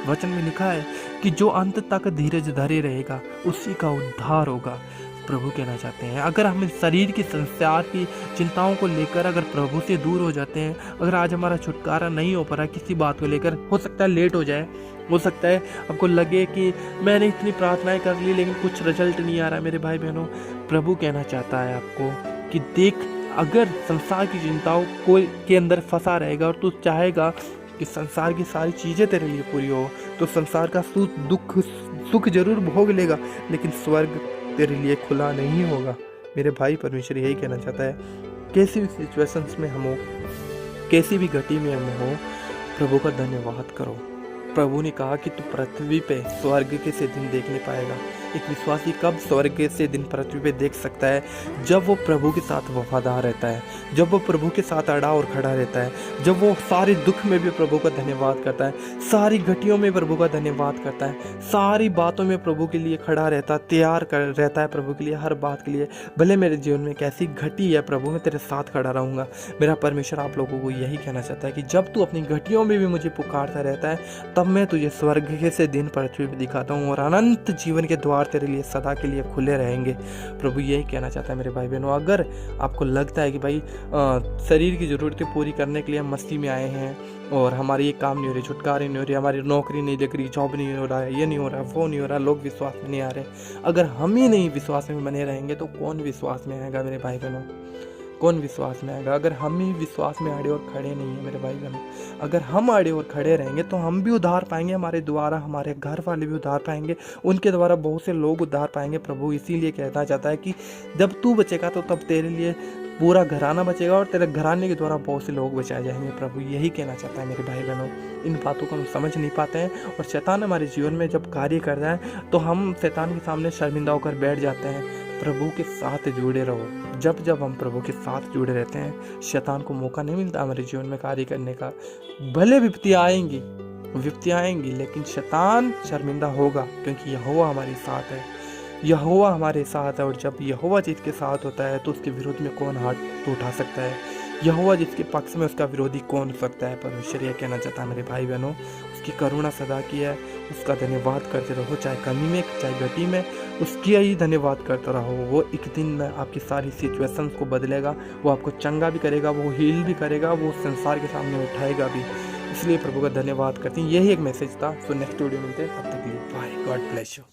वचन में लिखा है कि जो अंत तक धीरज धरे रहेगा उसी का उद्धार होगा। प्रभु कहना चाहते हैं, अगर हम इस शरीर की संसार की चिंताओं को लेकर अगर प्रभु से दूर हो जाते हैं, अगर आज हमारा छुटकारा नहीं हो पा रहा किसी बात को लेकर, हो सकता है लेट हो जाए, हो सकता है आपको लगे कि मैंने इतनी प्रार्थनाएं कर ली लेकिन कुछ रिजल्ट नहीं आ रहा। मेरे भाई बहनों, प्रभु कहना चाहता है आपको कि देख, अगर संसार की चिंताओं को के अंदर फंसा रहेगा और तू चाहेगा कि संसार की सारी चीज़ें तेरे लिए पूरी हो, तो संसार का सुख जरूर भोग लेगा, लेकिन स्वर्ग तेरे लिए खुला नहीं होगा। मेरे भाई, परमेश्वर यही कहना चाहता है, कैसी भी सिचुएशंस में हम हो, कैसी भी घटी में हम हो, प्रभु का धन्यवाद करो। प्रभु ने कहा कि तू पृथ्वी पे स्वर्ग के से दिन देख नहीं पाएगा। एक विश्वासी कब स्वर्ग से दिन पृथ्वी पे देख सकता है? जब वो प्रभु के साथ वफादार रहता है, जब वो प्रभु के साथ अड़ा और खड़ा रहता है, जब वो सारे दुख में भी प्रभु का धन्यवाद करता है, सारी घटियों में प्रभु का धन्यवाद करता है, सारी बातों में प्रभु के लिए खड़ा रहता है, तैयार रहता है प्रभु के लिए, हर बात के लिए। भले मेरे जीवन में कैसी घटी है, प्रभु मैं तेरे साथ खड़ा रहूँगा। मेरा परमेश्वर आप लोगों को यही कहना चाहता है कि जब तू अपनी घटियों में भी मुझे पुकारता रहता है, तब मैं तुझे स्वर्ग के से दिन पृथ्वी पर दिखाता हूँ, और अनंत जीवन के द्वार तेरे लिए सदा के लिए खुले रहेंगे। प्रभु यही कहना चाहता है मेरे भाई बहनों। अगर आपको लगता है कि भाई शरीर की ज़रूरतें पूरी करने के लिए हम मस्ती में आए हैं और हमारी ये काम नहीं हो रही, छुटकारे नहीं हो रही, हमारी नौकरी नहीं लग रही, जॉब नहीं हो रहा है, ये नहीं हो रहा, वो नहीं हो रहा, लोग विश्वास में नहीं आ रहे, अगर हम ही नहीं विश्वास में बने रहेंगे तो कौन विश्वास में आएगा मेरे भाई बहनों? कौन विश्वास में आएगा? अगर हम ही विश्वास में अड़े और खड़े नहीं हैं मेरे भाई बहनों, अगर हम अड़े और खड़े रहेंगे तो हम भी उद्धार पाएंगे, हमारे द्वारा हमारे घर वाले भी उद्धार पाएंगे, उनके द्वारा बहुत से लोग उद्धार पाएंगे। प्रभु इसीलिए कहना चाहता है कि जब तू बचेगा तो तब तेरे लिए पूरा घराना बचेगा और तेरे घराने के द्वारा बहुत से लोग बचाए जाएंगे। प्रभु यही कहना चाहता है मेरे भाई बहनों। इन बातों को हम समझ नहीं पाते हैं और शैतान हमारे जीवन में जब कार्य कर रहा है तो हम शैतान के सामने शर्मिंदा होकर बैठ जाते हैं। प्रभु के साथ जुड़े रहो। जब जब हम प्रभु के साथ जुड़े रहते हैं, शैतान को मौका नहीं मिलता हमारे जीवन में कार्य करने का। भले विपत्तियाँ आएंगी, लेकिन शैतान शर्मिंदा होगा, क्योंकि यहोवा हमारे साथ है। यहोवा हमारे साथ है, और जब यहोवा जिसके साथ होता है तो उसके विरोध में कौन हाथ उठा सकता है? यहोवा जिसके पक्ष में उसका विरोधी कौन हो सकता है? परमेश्वर यह कहना चाहता है मेरे भाई बहनों, उसकी करुणा सदा की है, उसका धन्यवाद करते रहो, चाहे कमी में चाहे घटी में, उसकी ही धन्यवाद करते रहो। वो एक दिन में आपकी सारी सिचुएशंस को बदलेगा, वो आपको चंगा भी करेगा, वो हील भी करेगा, वो संसार के सामने उठाएगा भी। इसलिए प्रभु का धन्यवाद करते हैं। यही एक मैसेज था। सो नेक्स्ट वीडियो मिलते हैं, तब तक के लिए बाय, गॉड ब्लेस यू।